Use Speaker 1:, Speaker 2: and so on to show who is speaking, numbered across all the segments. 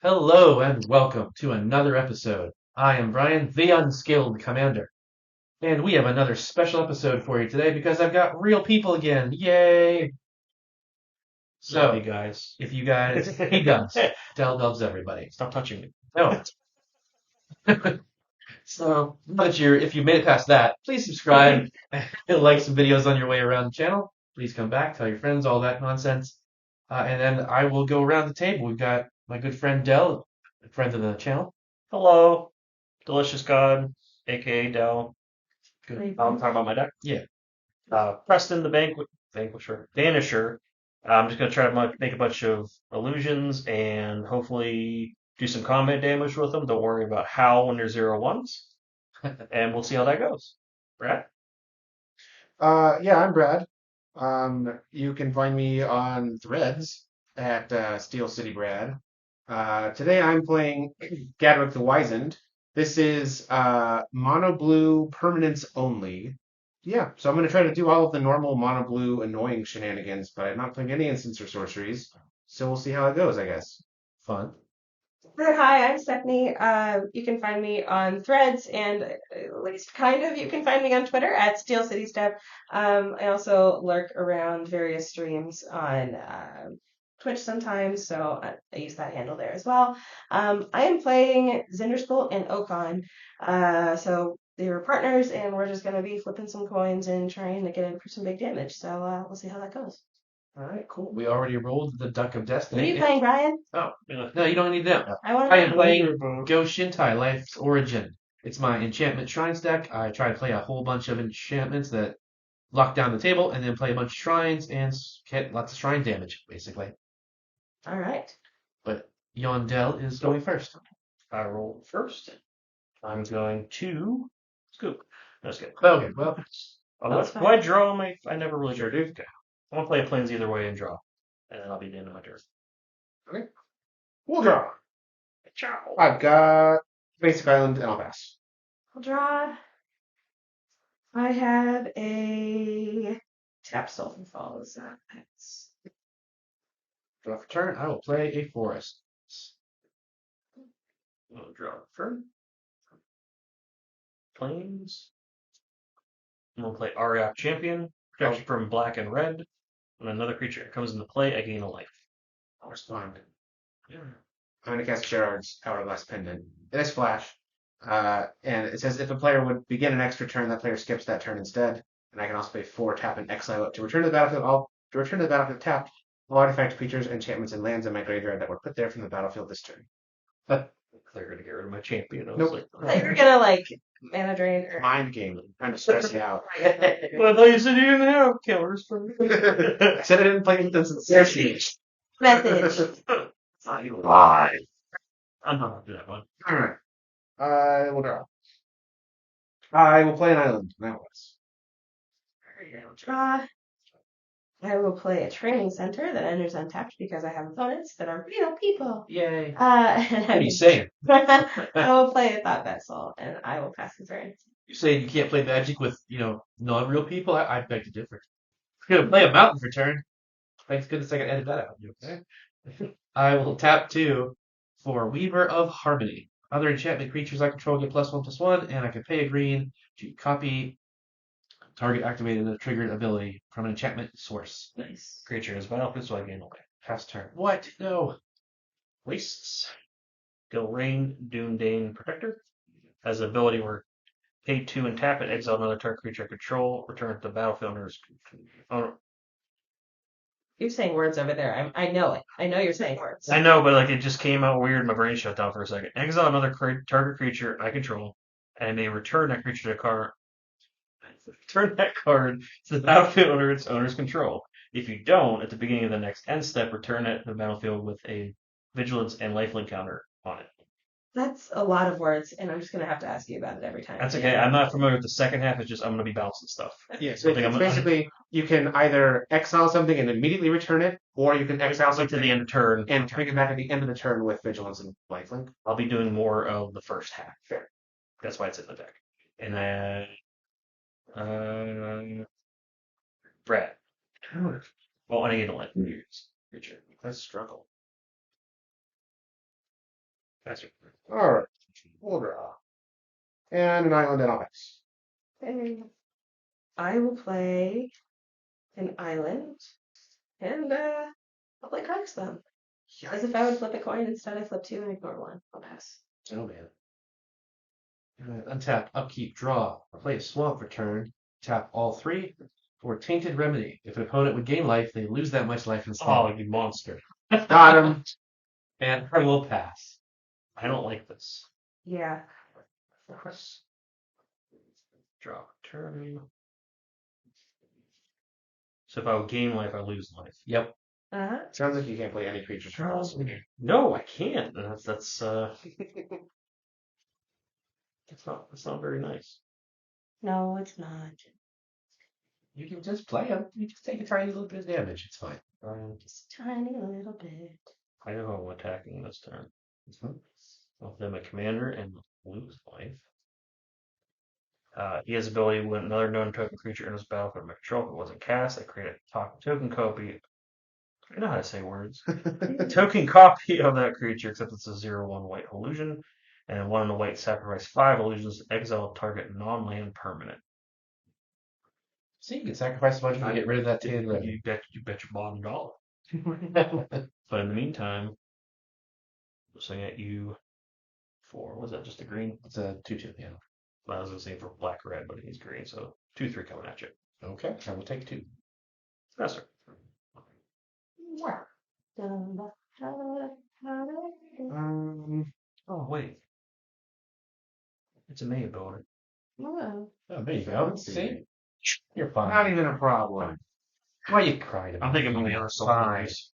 Speaker 1: Hello and welcome to another episode. I am Brian, the Unskilled Commander, and we have another special episode for you today because I've got real people again. Yay!
Speaker 2: Love you
Speaker 1: So,
Speaker 2: guys.
Speaker 1: if you guys, he does. Dell loves everybody.
Speaker 2: Stop touching me.
Speaker 1: No. So, but if you made it past that, please subscribe and like some videos on your way around the channel. Please come back, tell your friends, all that nonsense. And then I will go around the table. We've got my good friend Dell, a friend of the channel.
Speaker 2: Hello, Delicious God, aka Dell.
Speaker 1: Good.
Speaker 2: I'm talking about my deck.
Speaker 1: Yeah.
Speaker 2: Preston, the Vanquisher, Vanisher. I'm just gonna try to make a bunch of illusions and hopefully do some combat damage with them. Don't worry about how when there's 0/1s, and we'll see how that goes. Brad?
Speaker 3: Yeah, I'm Brad. You can find me on Threads at Steel City Brad. Today I'm playing Gadwick the Wizened. This is mono blue permanence only. Yeah, so I'm going to try to do all of the normal mono blue annoying shenanigans, but I'm not playing any instants or sorceries. So we'll see how it goes, I guess.
Speaker 1: Fun.
Speaker 4: Hi, I'm Stephanie. You can find me on Threads, and at least kind of you can find me on Twitter at Steel City Steph. I also lurk around various streams on Twitch sometimes, so I use that handle there as well. I am playing Zinderskull and Okon, so they were partners, and we're just going to be flipping some coins and trying to get in for some big damage. So we'll see how that goes.
Speaker 1: All right, cool. We already rolled the Duck of
Speaker 4: What are
Speaker 1: Destiny.
Speaker 4: you playing, Brian?
Speaker 1: Oh, no, you don't need them.
Speaker 4: I want
Speaker 1: I
Speaker 4: to
Speaker 1: am
Speaker 4: know.
Speaker 1: playing Go Shintai, Life's Origin. It's my enchantment shrines deck. I try to play a whole bunch of enchantments that lock down the table and then play a bunch of shrines and get lots of shrine damage, basically.
Speaker 4: All right.
Speaker 1: But Yondell is going first.
Speaker 2: I roll first. I'm going to scoop. No, just kidding.
Speaker 1: Okay, well,
Speaker 4: That's
Speaker 2: Do
Speaker 4: fine.
Speaker 2: I draw my? I never really
Speaker 1: sure
Speaker 2: do.
Speaker 1: do.
Speaker 2: Okay. I'm gonna play a plains either way and draw, and then I'll be the end of my turn.
Speaker 3: Okay. We'll draw.
Speaker 2: Ciao.
Speaker 3: I've got Basic Island and I'll pass.
Speaker 4: I'll draw. I have a tap Sulphur Falls. That's
Speaker 1: Draw for turn. I will play a forest.
Speaker 2: I'll draw for plains. I'm gonna play Ariok Champion. Protection from black and red. When another creature comes into play, I gain a life.
Speaker 3: I'll respond. I'm going to cast Gerard's Hourglass Pendant. It is flash. And it says if a player would begin an extra turn, that player skips that turn instead. And I can also pay 4 tap and exile it to return to the battlefield. To return to the battlefield tapped, all artifact creatures, enchantments, and lands in my graveyard that were put there from the battlefield this turn.
Speaker 2: They're gonna get rid of my champion. I was
Speaker 3: Nope.
Speaker 2: like,
Speaker 4: I thought you were gonna like mana drain or
Speaker 3: Mind game. Trying to stress you out.
Speaker 2: well, I thought you said you didn't have killers for me.
Speaker 3: I said I didn't play instants. Seriously.
Speaker 4: message.
Speaker 3: I lied.
Speaker 2: I'm not gonna do that one.
Speaker 3: All right. I will draw. I will play an island. Now was.
Speaker 4: I'll draw. I will play a training center that enters untapped because I have opponents that are real people.
Speaker 1: Yay.
Speaker 4: And
Speaker 1: What are you saying?
Speaker 4: I will play a thought vessel and I will pass the turn.
Speaker 1: You saying you can't play Magic with, non-real people? I beg to differ. I'm gonna play a mountain for turn. Thanks goodness I can edit that out. You okay? I will tap 2 for Weaver of Harmony. Other enchantment creatures I control get +1/+1, and I can pay a green to copy target activated a triggered ability from an enchantment source.
Speaker 4: Nice.
Speaker 2: Creature is battlefield, so I gain a life.
Speaker 1: Pass turn. What? No.
Speaker 2: Wastes. Gilrain, Dune Protector. Has the ability where pay 2 and tap it, exile another target creature I control, return it to the battlefield under
Speaker 4: You're saying words over there. I know it. I know you're saying words.
Speaker 2: I know, but like it just came out weird. My brain shut down for a second. Exile another target creature I control, and I may return that creature to card. Return that card to the battlefield under its owner's control. If you don't, at the beginning of the next end step, return it to the battlefield with a vigilance and lifelink counter on it.
Speaker 4: That's a lot of words, and I'm just gonna have to ask you about it every time.
Speaker 2: That's okay. I'm not familiar with the second half. It's just I'm going to be bouncing stuff.
Speaker 3: Yeah, so
Speaker 2: I think
Speaker 3: it's
Speaker 2: I'm-
Speaker 3: basically you can either exile something and immediately return it, or you can exile
Speaker 2: Like to
Speaker 3: something
Speaker 2: the end of turn.
Speaker 3: and bring it back at the end of the turn with vigilance and lifelink.
Speaker 2: I'll be doing more of the first half.
Speaker 3: Fair.
Speaker 2: That's why it's in the deck. And then Brad. Well, I need to let creature.
Speaker 3: Let's struggle.
Speaker 2: That's it.
Speaker 3: All right. We'll draw. And an island and ice.
Speaker 4: And I will play an island, and I'll play cards then. As if I would flip a coin, instead I flip 2 and ignore 1. I'll pass.
Speaker 1: Oh man. Untap, upkeep, draw, or play a swamp for turn. Tap all 3 for Tainted Remedy. If an opponent would gain life, they lose that much life instead.
Speaker 2: Oh, you monster.
Speaker 3: Got him.
Speaker 1: And I will pass.
Speaker 2: I don't like this.
Speaker 4: Yeah.
Speaker 2: Draw turn. So if I would gain life, I lose life.
Speaker 1: Yep.
Speaker 4: Uh-huh.
Speaker 3: Sounds like you can't play any creatures for us.
Speaker 2: No, I can't. That's that's not very nice.
Speaker 4: No, it's not.
Speaker 1: You can just play them. You just take a tiny little bit of damage. It's fine.
Speaker 4: Just a tiny little bit.
Speaker 2: I know how I'm attacking this turn.
Speaker 1: It's fine.
Speaker 2: I'll play my commander and lose life. He has the ability when another non-token creature enters the battlefield under my control. If it wasn't cast, I create a token copy. I know how to say words. Token copy of that creature, except it's a 0/1 white illusion, and 1 and a white sacrifice 5 illusions. Exile target non-land permanent.
Speaker 1: See, you can sacrifice a bunch to get rid of that Tainted Remedy.
Speaker 2: You bet your bottom dollar. But in the meantime, I'm swinging at you for, was that just a green?
Speaker 1: It's a 2/2, yeah.
Speaker 2: I was going to say for black red, but he's green, so 2/3 coming at you.
Speaker 1: Okay, I will take 2.
Speaker 2: Yes, sir. Oh, wait. It's a May ability.
Speaker 4: Oh.
Speaker 1: Oh, there you go. See? You're fine.
Speaker 3: Not even a problem.
Speaker 1: Why you crying about
Speaker 2: I'm thinking
Speaker 1: it?
Speaker 2: maybe other
Speaker 1: Fine.
Speaker 2: soldiers.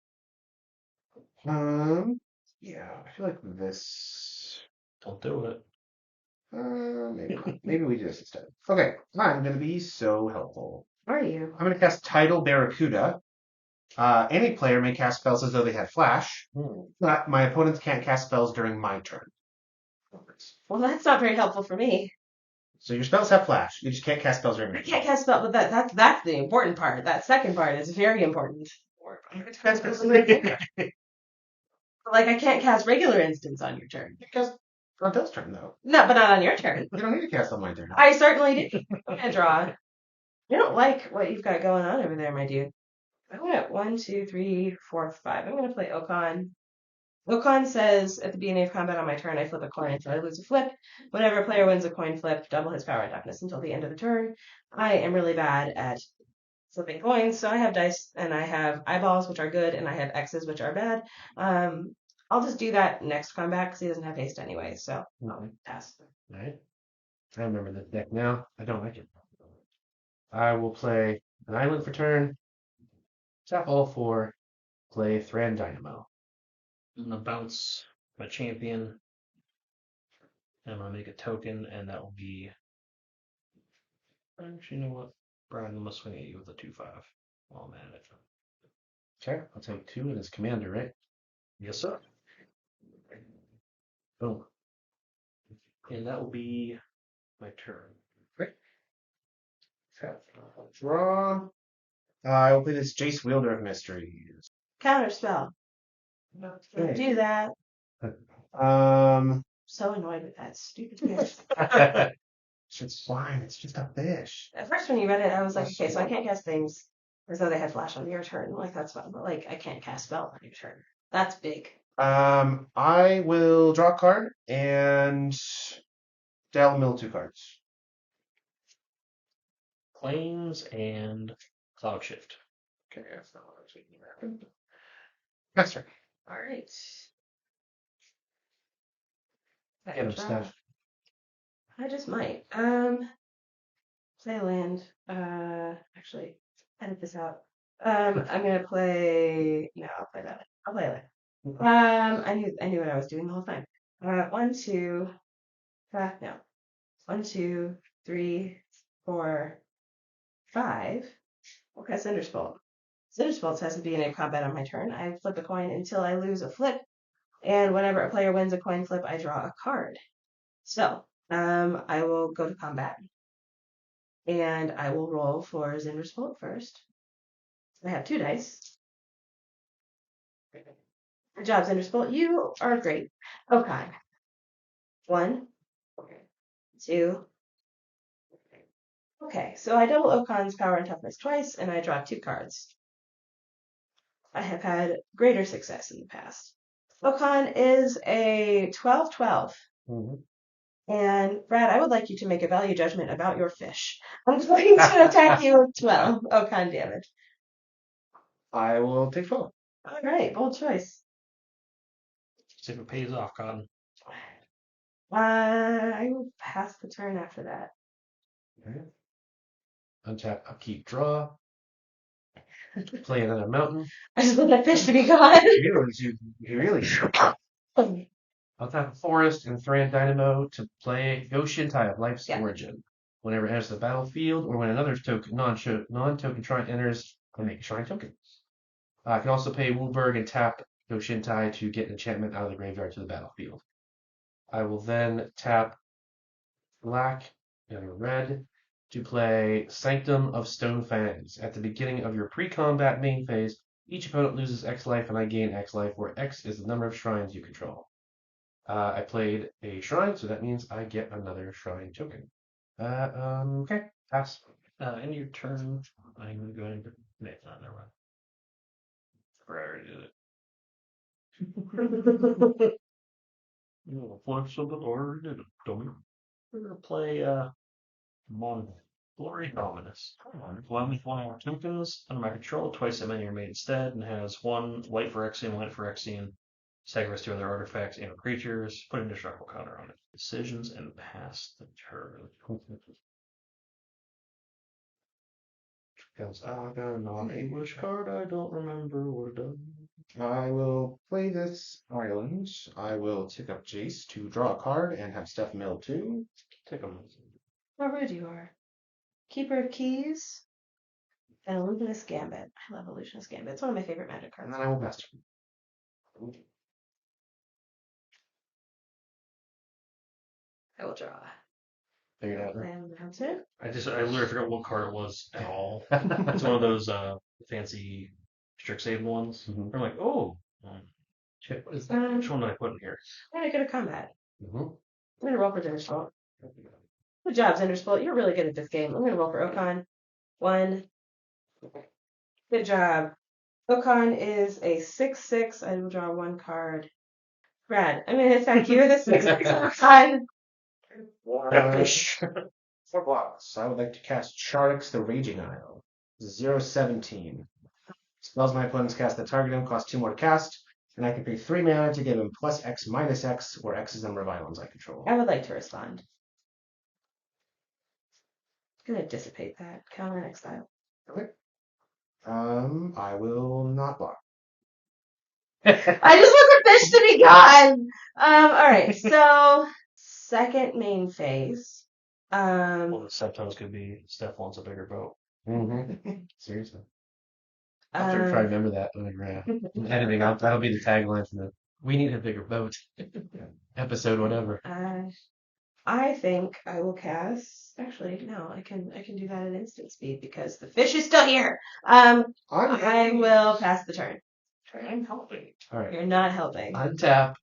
Speaker 3: Yeah, I feel like this.
Speaker 2: Don't do it.
Speaker 3: Maybe not. Maybe we do this instead. Okay, I'm going to be so helpful.
Speaker 4: Are you?
Speaker 3: I'm going to cast Tidal Barracuda. Any player may cast spells as though they had flash, but my opponents can't cast spells during my turn.
Speaker 4: Well, that's not very helpful for me.
Speaker 3: So your spells have flash. You just can't cast spells during
Speaker 4: I
Speaker 3: my
Speaker 4: can't
Speaker 3: turn.
Speaker 4: cast spell, but that's the important part. That second part is very important. Like I can't cast regular instants on your turn.
Speaker 3: You cast on Dell's turn, though.
Speaker 4: No, but not on your turn.
Speaker 3: You don't need to cast on my turn.
Speaker 4: I certainly do. I'm gonna draw. You don't like what you've got going on over there, my dude. I'm gonna 1, 2, 3, 4, 5. I'm gonna play Okan. Okan says at the beginning of combat on my turn, I flip a coin until I lose a flip. Whenever a player wins a coin flip, double his power and toughness until the end of the turn. I am really bad at flipping coins, so I have dice and I have eyeballs, which are good, and I have X's, which are bad. I'll just do that next combat because he doesn't have haste anyway, so I'll pass.
Speaker 1: Right. I remember this deck now. I don't like it. I will play an island for turn. Tap all 4. Play Thran Dynamo.
Speaker 2: I'm going to bounce my champion. And I'm going to make a token, and that will be. Actually, you know what? Brian, I'm going to swing at you with a 2/5 while I'm at it.
Speaker 1: Okay, I'll take 2 and his commander, right?
Speaker 2: Yes, sir.
Speaker 1: Boom.
Speaker 2: And that will be my turn.
Speaker 1: Great.
Speaker 3: Draw. I will play this Jace Wielder of Mysteries.
Speaker 4: Counter spell. Don't do that. So annoyed with that stupid fish.
Speaker 3: It's fine. It's just a fish.
Speaker 4: At first, when you read it, I was like, okay, so I can't cast things as though they had flash on your turn. Like, that's fine. But, like, I can't cast spell on your turn. That's big.
Speaker 3: I will draw a card and Dell mill 2 cards.
Speaker 2: Planes and Cloud Shift.
Speaker 3: Okay, that's not what I was thinking about. That's right.
Speaker 4: All right.
Speaker 1: Get him, Steph.
Speaker 4: I just might. Play a land. Actually, edit this out. I'm gonna play. No, I'll play that. I'll play it. I knew what I was doing the whole time. 1, 2. No. 1, 2, 3, 4, 5. Okay, Cinderspult. Cinderspult has to be in a combat on my turn. I flip a coin until I lose a flip, and whenever a player wins a coin flip, I draw a card. So, I will go to combat, and I will roll for Cinderspult first. I have 2 dice. Good job, Zenderspult. You are great. Okay. 1, 2. Okay, so I double Okan's power and toughness twice, and I draw 2 cards. I have had greater success in the past. Okan is a 12/12. And Brad, I would like you to make a value judgment about your fish. I'm going to attack you with 12 Okan damage.
Speaker 3: I will take 12.
Speaker 4: All right, bold choice.
Speaker 2: See if it pays off, Cotton.
Speaker 4: I will pass the turn after that.
Speaker 1: Okay. Untap, upkeep, draw. Play another mountain.
Speaker 4: I just want that fish to be gone.
Speaker 3: You really
Speaker 1: I'll tap a forest and Thran Dynamo to play Go Shintai of Life's
Speaker 4: Yeah.
Speaker 1: Origin. Whenever it enters the battlefield, or when another non-token shrine enters, I make a shrine token. I can also pay Wooburg and tap Go Shintai to get an enchantment out of the graveyard to the battlefield. I will then tap black and red to play Sanctum of Stone Fangs. At the beginning of your pre-combat main phase, each opponent loses X life and I gain X life, where X is the number of shrines you control. I played a shrine, so that means I get another shrine token. Okay, pass.
Speaker 2: In your turn, I'm going to. No, never mind. I already did it. Flex of the Lord did it, dummy. We're going to play Glory Dominus. One with 1 more tokens under my control, twice that many are made instead, and has 1 white Phyrexian, white Phyrexian, sacrifice 2 other artifacts and creatures, put an indestructible counter on it. Decisions and pass the turn.
Speaker 1: Gonzaga,
Speaker 2: Non-English card, I don't remember what it does.
Speaker 3: I will play this island. I will tick up Jace to draw a card and have Steph mill 2.
Speaker 2: Take them.
Speaker 4: How rude you are. Keeper of Keys and Illuminous Gambit. I love Illusionist Gambit. It's one of my favorite magic
Speaker 3: And
Speaker 4: cards.
Speaker 3: then I will pass turn.
Speaker 4: I will draw.
Speaker 1: Figured out.
Speaker 4: And that's it.
Speaker 2: I literally forgot what card it was at all. It's one of those fancy Strixhaven ones.
Speaker 1: Mhm.
Speaker 2: I'm like, oh,
Speaker 1: Shit, what is that?
Speaker 2: which one did I put in here?
Speaker 4: I'm gonna go to combat.
Speaker 1: Mm-hmm.
Speaker 4: I'm gonna roll for Zenderspult. Good job, Zenderspult. You're really good at this game. I'm gonna roll for Okan. 1. Good job. Okan is a 6/6. I will draw 1 card. Brad, I'm gonna attack you with a 6/6 Okan.
Speaker 3: For blocks, I would like to cast Charix the Raging Isle. 0/17. Spells my opponents cast that target him cost 2 more to cast, and I can pay 3 mana to give him plus X minus X, where X is the number of islands I control.
Speaker 4: I would like to respond. I'm gonna dissipate that. Counter exile.
Speaker 3: Okay. I will not block.
Speaker 4: I just want the fish to be gone. Alright, so second main phase.
Speaker 2: Well, the subtitles could be Steph wants a bigger boat.
Speaker 1: Mm-hmm. Seriously. I'll have to try to remember that whenever I'm editing. That'll be the tagline for the "We Need a Bigger Boat" episode, whatever.
Speaker 4: I think I will cast. Actually, no, I can do that at instant speed because the fish is still here. I will pass the turn.
Speaker 2: I'm helping.
Speaker 1: All right.
Speaker 4: You're not helping.
Speaker 1: Untap.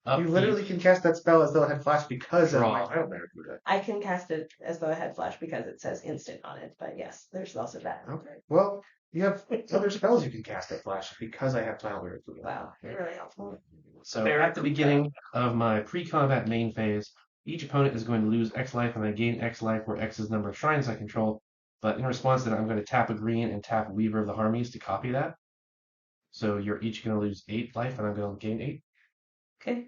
Speaker 3: You literally can cast that spell as though it had flash because of my
Speaker 1: Draw.
Speaker 3: Wild Barracuda.
Speaker 4: I can cast it as though I had flash because it says instant on it. But yes, there's also that.
Speaker 3: Okay. Well, you have other spells you can cast at flash because I have Wild Barracuda.
Speaker 4: Wow, you're really helpful.
Speaker 1: So at the beginning of my pre-combat main phase, each opponent is going to lose X life and I gain X life where X is the number of shrines I control. But in response to that, I'm going to tap a green and tap Weaver of the Harmies to copy that. So you're each going to lose 8 life and I'm going to gain 8.
Speaker 4: Okay.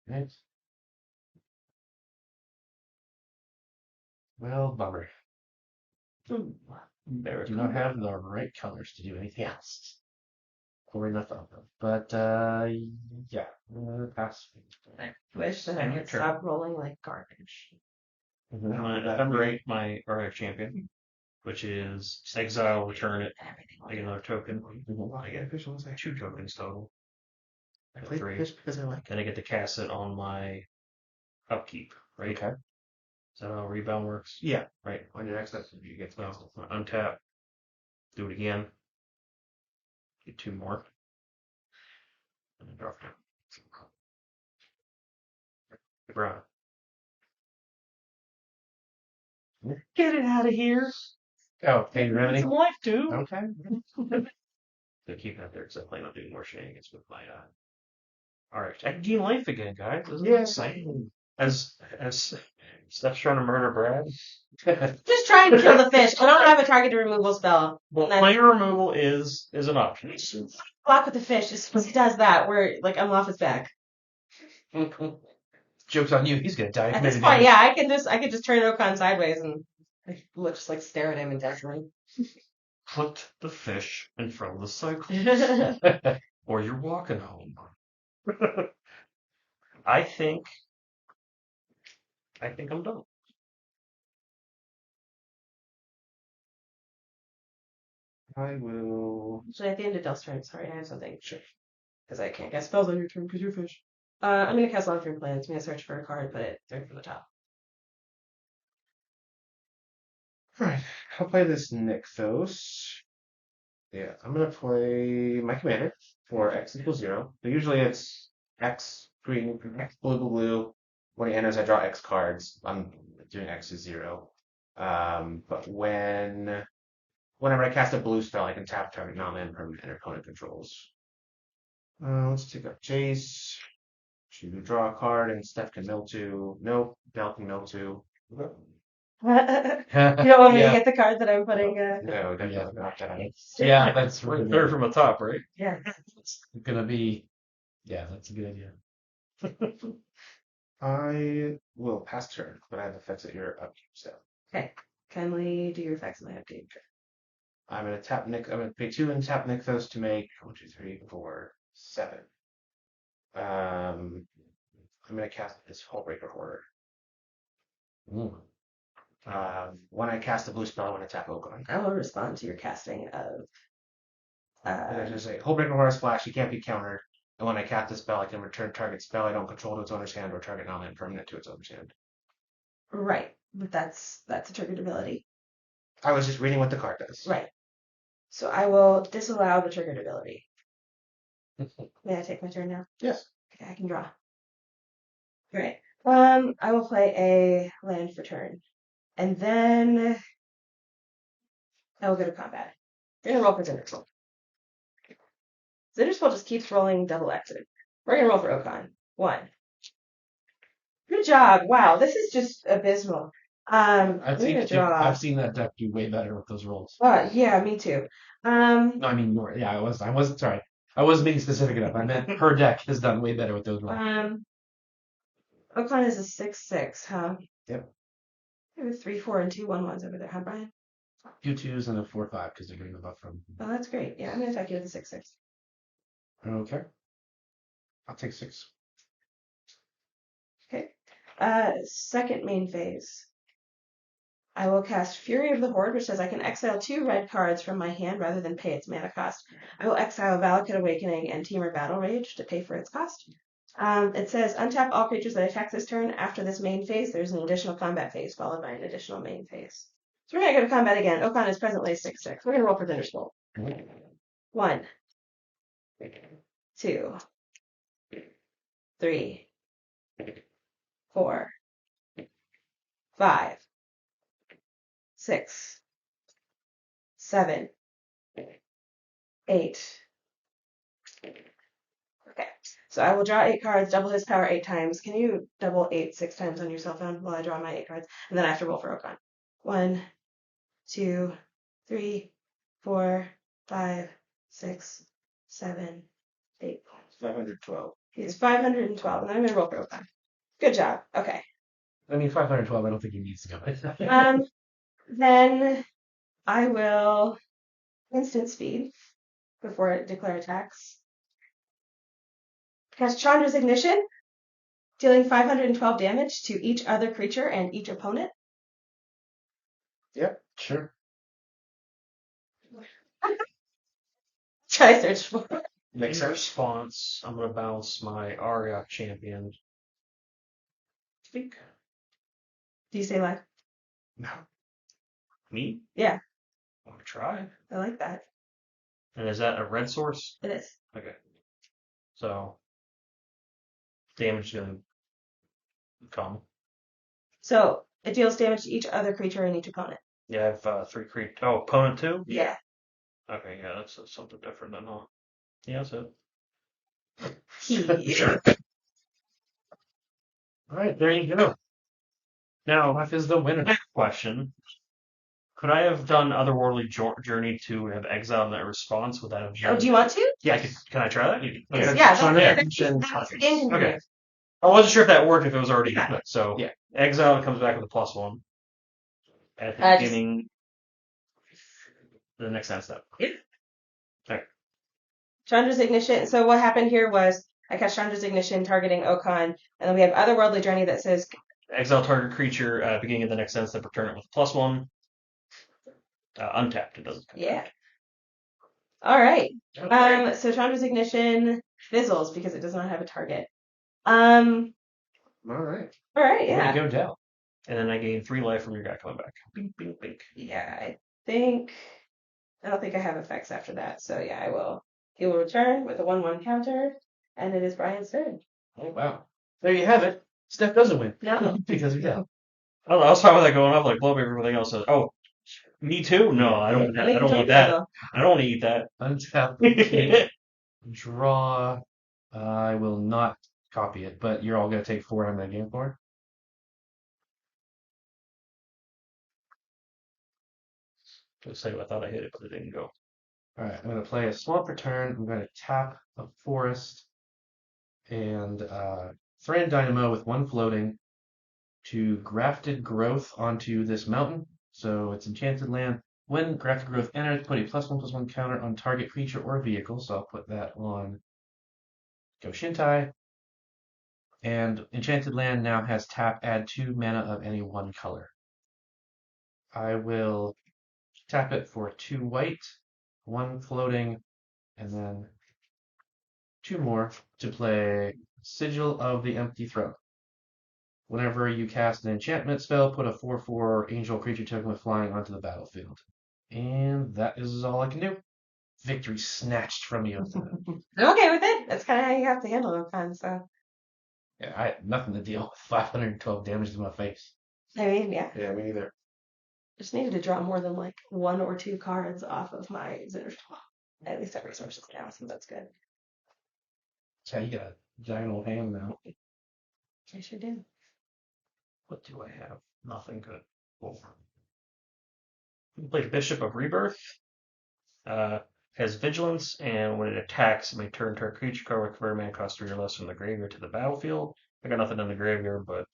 Speaker 1: Right. Well, bummer. I do not have the right colors to do anything else. Or enough of them. But, yeah. Pass.
Speaker 4: Wish that I
Speaker 2: And your
Speaker 4: could
Speaker 2: turn.
Speaker 4: stop rolling like garbage.
Speaker 2: I'm going to enumerate my RF champion, which is exile, return it, I get another token. I get 2 tokens total.
Speaker 3: I played
Speaker 2: 3.
Speaker 3: fish because I like it.
Speaker 2: Then I get to cast it on my upkeep, right?
Speaker 1: Okay.
Speaker 2: Is that how rebound works?
Speaker 3: Yeah, right. On your next step, you get
Speaker 2: So
Speaker 3: canceled.
Speaker 2: untap. Do it again. Get 2 more. And then drop it. Brown. Get it out of here.
Speaker 1: Oh, hey,
Speaker 2: Get
Speaker 1: remedy.
Speaker 2: some life, dude.
Speaker 1: Okay.
Speaker 2: So keep that there because I plan on doing more shenanigans with my Alright, I can gain life again, guys. Isn't that exciting? As Steph's trying to murder Brad.
Speaker 4: Just try and kill the fish. I don't have a target removal spell.
Speaker 2: Well,
Speaker 4: And I
Speaker 2: player removal is an option.
Speaker 4: block with the fish. Just when he does that, we're like, I'm off his back.
Speaker 1: Joke's on you. He's gonna die.
Speaker 4: At this
Speaker 1: Committed
Speaker 4: point,
Speaker 1: damage.
Speaker 4: yeah, I could just turn Okan sideways and just like stare at him indefinitely.
Speaker 2: Put the fish in front of the cycle, or you're walking home. I think I'm done.
Speaker 3: I will.
Speaker 4: Actually, at the end of Del's turn, sorry, I have something.
Speaker 3: Sure.
Speaker 4: Because I can't cast spells on your turn because you're fish. I'm going to cast Long-Term Plans. I'm going to search for a card, put it third from the top.
Speaker 3: Alright, I'll play this Nykthos. Yeah, I'm gonna play my commander for X equals 0. So usually it's X green, X blue, blue, blue. When he enters, I draw X cards. I'm doing X is 0. But whenever I cast a blue spell, I can tap target non-land permanent and opponent controls. Let's take up Jace. To draw a card, and Steph can mill 2. Nope, Bell can mill 2.
Speaker 4: You don't want me to
Speaker 1: Yeah.
Speaker 4: get the card that I'm putting.
Speaker 3: No, definitely not that.
Speaker 1: Yeah, that's
Speaker 2: Third from the top, right?
Speaker 4: Yeah.
Speaker 1: It's gonna be. Yeah, that's a good idea.
Speaker 3: I will pass turn, but I have effects at your upkeep step.
Speaker 4: Okay. Kindly do your effects on my update.
Speaker 3: I'm gonna tap Nick. I'm gonna pay 2 and tap Nykthos to make 1, 2, 3, 4, 7. I'm gonna cast this Hullbreaker Horror.
Speaker 1: Ooh.
Speaker 3: When I cast a blue spell, I want to tap Ogon.
Speaker 4: I will respond to your casting of.
Speaker 3: And I just say Hullbreaker Horror splash. He can't be countered. And when I cast the spell, I can return target spell I don't control to its owner's hand or target non-land permanent to its owner's hand.
Speaker 4: Right, but that's a triggered ability.
Speaker 3: I was just reading what the card does.
Speaker 4: Right. So I will disallow the triggered ability. May I take my turn now?
Speaker 3: Yes.
Speaker 4: Okay, I can draw. Great. I will play a land for turn. And then I will go to combat. We're gonna roll for Zinderspool. Zinderspool just keeps rolling double X's. We're gonna roll for Okan. 1. Good job. Wow, this is just abysmal. I'm
Speaker 1: I've
Speaker 4: gonna draw.
Speaker 1: I've seen that deck do way better with those rolls.
Speaker 4: Yeah, me too.
Speaker 1: No, I mean, yeah, I wasn't sorry. I wasn't being specific enough. I meant her deck has done way better with those rolls.
Speaker 4: Okan is a 6/6, huh?
Speaker 3: Yep.
Speaker 4: There were 3, 4, and 2 1/1s over there, huh, Brian?
Speaker 1: 2 2s and a 4/5 because they're getting the buff from.
Speaker 4: Oh, that's great. Yeah, I'm gonna attack you with a 6/6.
Speaker 1: Okay. I'll take 6.
Speaker 4: Okay. Second main phase. I will cast Fury of the Horde, which says I can exile 2 red cards from my hand rather than pay its mana cost. I will exile Valakut Awakening and Temur Battle Rage to pay for its cost. It says untap all creatures that attack this turn. After this main phase, there's an additional combat phase followed by an additional main phase. So we're gonna go to combat again. Okan is presently 6/6. We're gonna roll for Dinderspool. 1, 2, 3, 4, 5, 6, 7, 8. Okay, so I will draw 8 cards, double his power 8 times. Can you double 8 6 times on your cell phone while I draw my 8 cards? And then I have to roll for Okan. 1, 2, 3, 4, 5, 6, 7, 8.
Speaker 3: 512.
Speaker 4: He's 512, and then I'm gonna roll for Okan. Good job. Okay.
Speaker 1: I mean, 512. I don't think he needs to go.
Speaker 4: Then I will instant speed before it declare attacks. Cast Chandra's Ignition, dealing 512 damage to each other creature and each opponent.
Speaker 3: Yep.
Speaker 1: Sure.
Speaker 4: Try search for.
Speaker 3: Makes
Speaker 2: In
Speaker 3: sense.
Speaker 2: response, I'm gonna bounce my Ariok champion. I think
Speaker 4: Do you stay live?
Speaker 3: No.
Speaker 2: Me?
Speaker 4: Yeah,
Speaker 2: I'm gonna try.
Speaker 4: I like that.
Speaker 2: And is that a red source?
Speaker 4: It is.
Speaker 2: Okay. So damage is gonna come.
Speaker 4: So it deals damage to each other creature and each opponent.
Speaker 2: Yeah, I have 3 creatures. Oh, opponent too?
Speaker 4: Yeah.
Speaker 2: Okay, yeah, that's something different than huh? Yeah, that's it.
Speaker 4: Sure.
Speaker 1: All right, there you go.
Speaker 2: Now,
Speaker 1: Life is the winner.
Speaker 2: question. Could I have done Otherworldly Journey to have exiled that response? Would that have
Speaker 4: Oh, do you want to?
Speaker 1: Yes.
Speaker 2: Can I try that?
Speaker 1: Okay.
Speaker 4: Yeah,
Speaker 3: Trying to
Speaker 1: Yeah.
Speaker 3: mention
Speaker 4: that's
Speaker 3: targets.
Speaker 4: game control.
Speaker 2: Okay. I wasn't sure if that worked if it was already
Speaker 4: Yeah.
Speaker 2: done. So
Speaker 1: Yeah.
Speaker 2: exile comes back with a +1 at the
Speaker 4: Just-
Speaker 2: beginning. The next step.
Speaker 4: Chandra's Ignition. So what happened here was I cast Chandra's Ignition targeting Okan, and then we have Otherworldly Journey that says
Speaker 2: Exile target creature at beginning of the next step. Return it with +1. Untapped. It doesn't come
Speaker 4: yeah.
Speaker 2: back.
Speaker 4: All right.
Speaker 1: Okay.
Speaker 4: So Chandra's Ignition fizzles because it does not have a target.
Speaker 3: All right.
Speaker 4: All right,
Speaker 1: Way
Speaker 4: yeah.
Speaker 1: to go, Dell.
Speaker 2: And then I gain 3 life from your guy coming back. Bink, bink, bink.
Speaker 4: Yeah, I don't think I have effects after that. So yeah, I will. He will return with a 1/1 counter, and it is Brian's turn.
Speaker 1: Oh, wow. There you have it. Steph doesn't win.
Speaker 4: No.
Speaker 1: Because of Dell.
Speaker 2: I don't know, I was fine with that going up, like blow up everything else. Oh, me too? No, I don't. I don't want that. I don't want to eat that.
Speaker 1: Untap. Draw. I will not copy it, but you're all going to take 4 and I'm going to game 4.
Speaker 2: Let's say I thought I hit it, but it didn't go.
Speaker 1: All right, I'm going to play a swamp return. I'm going to tap a forest and Thran Dynamo with 1 floating to grafted growth onto this mountain. So it's enchanted land. When grafted growth enters, put a +1/+1 counter on target creature or vehicle. So I'll put that on Goshintai. And enchanted land now has tap, add 2 mana of any 1 color. I will tap it for 2 white, 1 floating, and then 2 more to play Sigil of the Empty Throne. Whenever you cast an enchantment spell, put a 4/4 angel creature token with flying onto the battlefield. And that is all I can do. Victory snatched from you.
Speaker 4: I'm okay with it. That's kind of how you have to handle Okan. So
Speaker 1: Yeah, I had nothing to deal with 512 damage to my face.
Speaker 4: I mean, yeah.
Speaker 3: Yeah, me neither.
Speaker 4: Just needed to draw more than like 1 or 2 cards off of my Xander's Claw. At least have resources now, so that's good.
Speaker 1: So you got a giant old hand now.
Speaker 4: I sure do.
Speaker 2: What do I have? Nothing good. Cool. Play Bishop of Rebirth. Has vigilance, and when it attacks, it may turn target creature card with convert mana cost 3 or less from the graveyard to the battlefield. I got nothing in the graveyard, but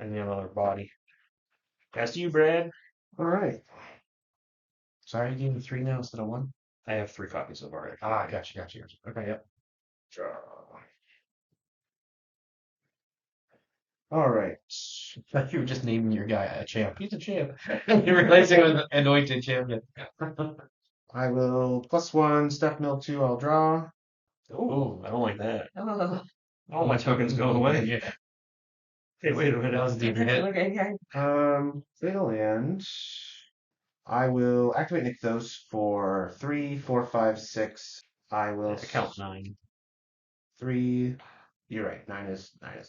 Speaker 2: I need another body. Pass to you, Brad.
Speaker 3: All right.
Speaker 1: Sorry, you gave me 3 now instead of 1?
Speaker 2: I have 3 copies of art.
Speaker 1: Ah, gotcha. Okay, yep.
Speaker 3: Draw. All right.
Speaker 1: I thought you were just naming your guy a champ. He's a champ. You're replacing him with an anointed champion.
Speaker 3: I will +1, Steph Mill 2, I'll draw.
Speaker 2: Oh, I don't like that.
Speaker 4: Oh,
Speaker 2: All my tokens going away.
Speaker 1: Yeah.
Speaker 2: Hey, wait a minute.
Speaker 1: That was a deep hit.
Speaker 4: okay,
Speaker 3: Fatal Land. I will activate Nykthos for 3, 4, 5, 6. I will
Speaker 2: I count 9.
Speaker 3: 3. You're right. 9 is 9.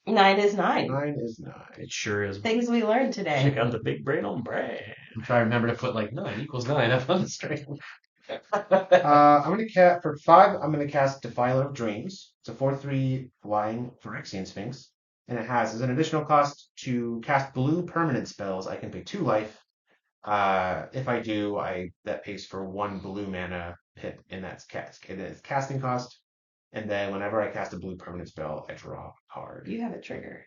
Speaker 4: 9 is 9.
Speaker 3: 9 is 9.
Speaker 2: It sure is.
Speaker 4: Things we learned
Speaker 2: Check
Speaker 4: today.
Speaker 2: out the big brain on Brad.
Speaker 1: I'm trying to remember to put like 9 equals 9 up on the screen.
Speaker 3: I'm gonna cast for 5. I'm gonna cast Defiler of Dreams. It's a 4/3 flying Phyrexian Sphinx, and it has as an additional cost to cast blue permanent spells. I can pay 2 life. If I do, that pays for 1 blue mana pit in that casting cost. And then whenever I cast a blue permanent spell, I draw a card.
Speaker 4: You have a trigger.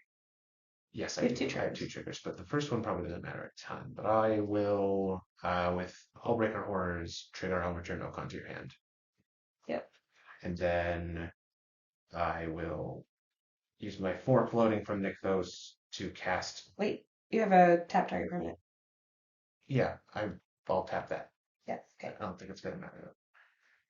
Speaker 3: Yes,
Speaker 4: You
Speaker 3: I
Speaker 4: have
Speaker 3: do.
Speaker 4: 2
Speaker 3: I have
Speaker 4: triggers.
Speaker 3: 2 triggers, but the first one probably doesn't matter a ton. But I will, with Hullbreaker Horrors, trigger I'll return Okan to your hand.
Speaker 4: Yep.
Speaker 3: And then I will use my 4 floating from Nykthos to cast.
Speaker 4: Wait, you have a tap target permanent.
Speaker 3: Yeah, I'll tap that.
Speaker 4: Yes. Okay.
Speaker 3: I don't think it's going to matter.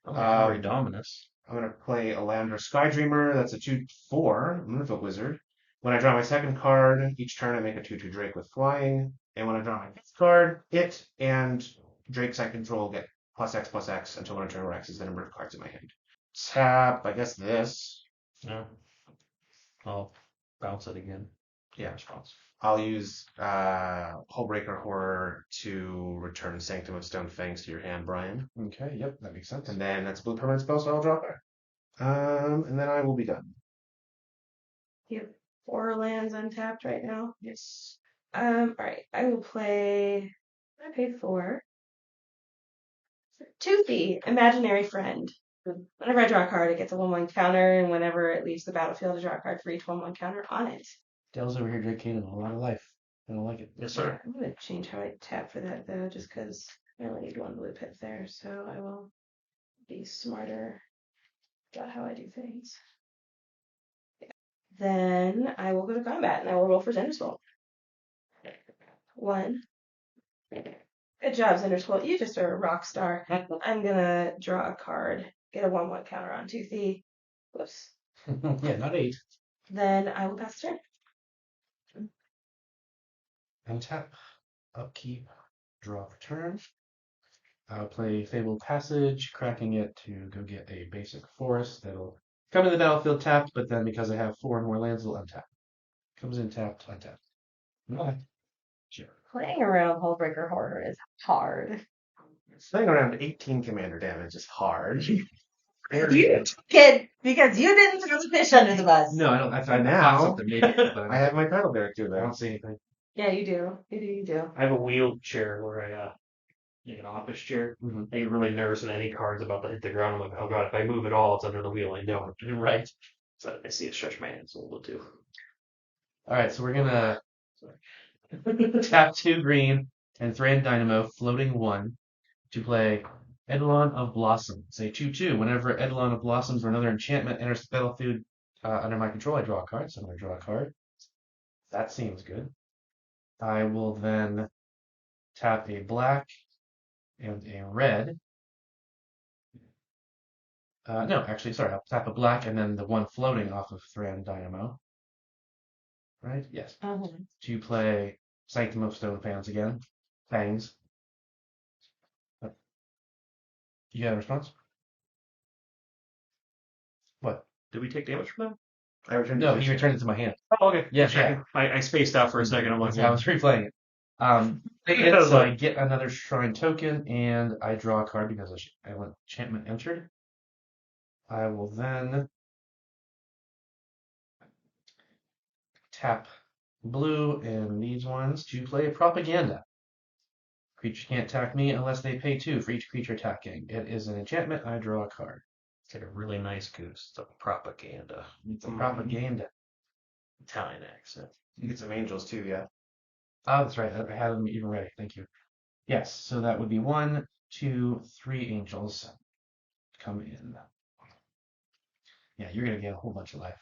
Speaker 2: Oh, Dominus.
Speaker 3: I'm going to play Elandra Skydreamer. That's a 2/4 Moonfell Wizard. When I draw my second card, each turn I make a 2/2 Drake with flying. And when I draw my fifth card, it and Drakes I control get +X/+X until my turn where X is the number of cards in my hand. Tap, I guess this.
Speaker 2: No. I'll bounce it again.
Speaker 3: Yeah.
Speaker 2: Response.
Speaker 3: I'll use Hullbreaker Horror to return Sanctum of Stone Fangs to your hand, Brian.
Speaker 1: Okay, yep, that makes sense.
Speaker 3: And then that's a blue permanent spell, so I'll draw a card. And then I will be done.
Speaker 4: You have 4 lands untapped right now.
Speaker 3: Yes.
Speaker 4: All right. I will play. I paid 4. Toothy, Imaginary Friend. Whenever I draw a card, it gets a 1/1 counter, and whenever it leaves the babattlefield, I draw a card for each 1/1 counter on it.
Speaker 1: Dale's over here drinking a lot of life. I don't like it.
Speaker 2: Yes, sir.
Speaker 4: I'm gonna change how I tap for that though, just because I only need 1 blue pit there, so I will be smarter about how I do things. Yeah. Then I will go to combat and I will roll for Zenderswell. 1. Good job, Zenderswell. You just are a rock star. I'm gonna draw a card, get a 1/1 counter on Toothy. Whoops.
Speaker 1: Yeah, not 8.
Speaker 4: Then I will pass the turn.
Speaker 1: Untap, upkeep, draw for turn. I'll play Fabled Passage, cracking it to go get a basic forest that'll come in the battlefield tapped, but then because I have 4 more lands, it'll untap. Comes in tapped, untapped. Okay. Sure.
Speaker 4: Playing around Hullbreaker Horror is hard.
Speaker 3: Playing around 18 commander damage is hard.
Speaker 4: You kid, because you didn't throw the fish under the bus.
Speaker 1: No, I don't. I thought
Speaker 3: Now-
Speaker 1: something maybe, but
Speaker 3: I have my title barrack too,
Speaker 1: I
Speaker 3: though.
Speaker 1: don't see anything.
Speaker 4: Yeah, you do. You do.
Speaker 2: I have a wheelchair where like an office chair.
Speaker 1: Mhm.
Speaker 2: I get really nervous when any card's about to hit the ground. I'm like, oh god, if I move at all, it's under the wheel. I know.
Speaker 1: Right.
Speaker 2: So I see it stretch my hands a little too.
Speaker 1: All right, so we're gonna tap 2 green and Thran Dynamo, floating 1 to play Eidolon of Blossom. Say 2/2. Whenever Eidolon of Blossoms or another enchantment enters the battlefield under my control, I draw a card. So I'm gonna draw a card. That seems good. I will then tap a black and a red. No, actually, sorry. I'll tap a black and then the 1 floating off of Thran Dynamo. Right? Yes. To play Sanctum of Stone Fangs again. Fangs. You got a response? What?
Speaker 2: Did we take damage from
Speaker 3: I returned
Speaker 1: No,
Speaker 3: the
Speaker 1: he
Speaker 3: fish.
Speaker 1: returned it to my hand.
Speaker 2: that? Oh, okay.
Speaker 1: Yes,
Speaker 2: Yeah. I spaced out for a second. I'm like,
Speaker 1: I was replaying it.
Speaker 2: I was
Speaker 1: So I
Speaker 2: like-
Speaker 1: get another shrine token and I draw a card because I want enchantment entered. I will then tap blue and these ones to play propaganda. Creature can't attack me unless they pay 2 for each creature attacking. It is an enchantment. I draw a card.
Speaker 2: it's like a really nice goose. It's a propaganda.
Speaker 1: It's a propaganda.
Speaker 2: Italian accent.
Speaker 3: You get some angels too, yeah.
Speaker 1: Oh, that's right. I had them even ready. Thank you. Yes, so that would be 1, 2, 3 angels come in. Yeah, you're gonna get a whole bunch of life.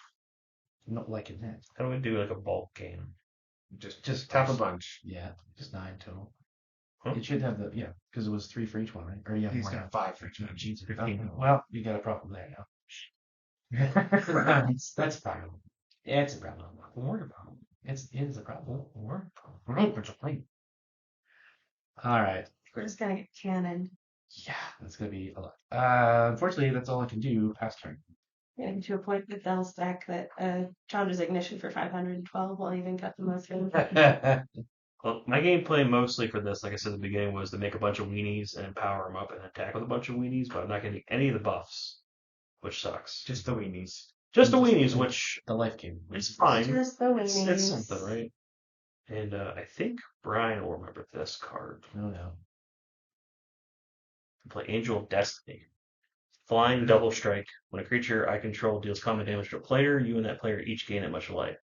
Speaker 1: I'm not liking that.
Speaker 2: How do we do like a bulk game?
Speaker 3: Just tap a bunch.
Speaker 1: Yeah, just 9 total.
Speaker 2: Huh?
Speaker 1: It should have because it was 3 for each one, right? Or you have
Speaker 3: He's
Speaker 1: more
Speaker 3: got
Speaker 1: now.
Speaker 3: 5 for each one.
Speaker 1: Jesus.
Speaker 2: 15.
Speaker 1: Okay, well, you got a problem there now. that's a problem. Yeah, it's a problem. Or a problem. It is a problem. Or a problem. All right.
Speaker 4: We're just gonna get cannoned.
Speaker 1: Yeah, that's gonna be a lot. Unfortunately, that's all I can do past turn.
Speaker 4: Getting to a point with Bell stack that Chandra's Ignition for 512 won't even cut the most of
Speaker 2: Well, my gameplay mostly for this, like I said at the beginning, was to make a bunch of weenies and power them up and attack with a bunch of weenies, but I'm not getting any of the buffs, which sucks.
Speaker 3: Just the weenies.
Speaker 2: Just the weenies, which
Speaker 1: The life game.
Speaker 2: is fine.
Speaker 4: Just the
Speaker 2: It's
Speaker 4: weenies.
Speaker 2: something, right? And I think Brian will remember this card.
Speaker 1: Oh no.
Speaker 2: Play Angel of Destiny. Flying double strike. When a creature I control deals combat damage to a player, you and that player each gain that much life.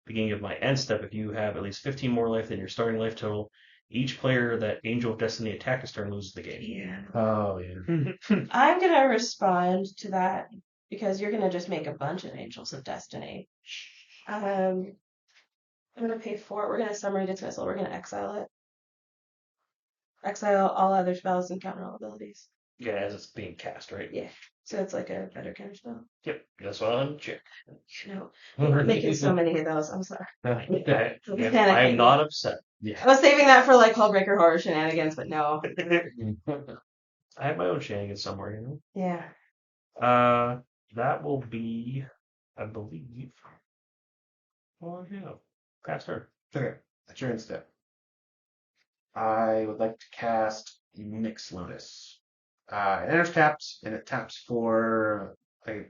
Speaker 2: Beginning of my end step, if you have at least 15 more life than your starting life total, each player that Angel of Destiny attacked this turn loses the game.
Speaker 4: Yeah.
Speaker 1: Oh yeah.
Speaker 4: I'm gonna respond to that because you're gonna just make a bunch of Angels of Destiny. I'm gonna pay 4. We're gonna summary dismissal. We're gonna exile it. Exile all other spells and counter all abilities.
Speaker 2: Yeah, as it's being cast, right?
Speaker 4: Yeah. So it's like a better kind of spell.
Speaker 2: Yep. That's what I'm check.
Speaker 4: No, we're making so many of those. I'm sorry.
Speaker 2: I
Speaker 4: Panicking.
Speaker 2: am not upset.
Speaker 4: I was saving that for like Hullbreaker horror shenanigans, but no.
Speaker 2: I have my own shenanigans somewhere, you
Speaker 4: Yeah.
Speaker 2: know. That will be, I believe. Oh yeah, past her.
Speaker 3: Okay, that's your instep. I would like to cast Nyx Lotus. It enters tapped, and it taps for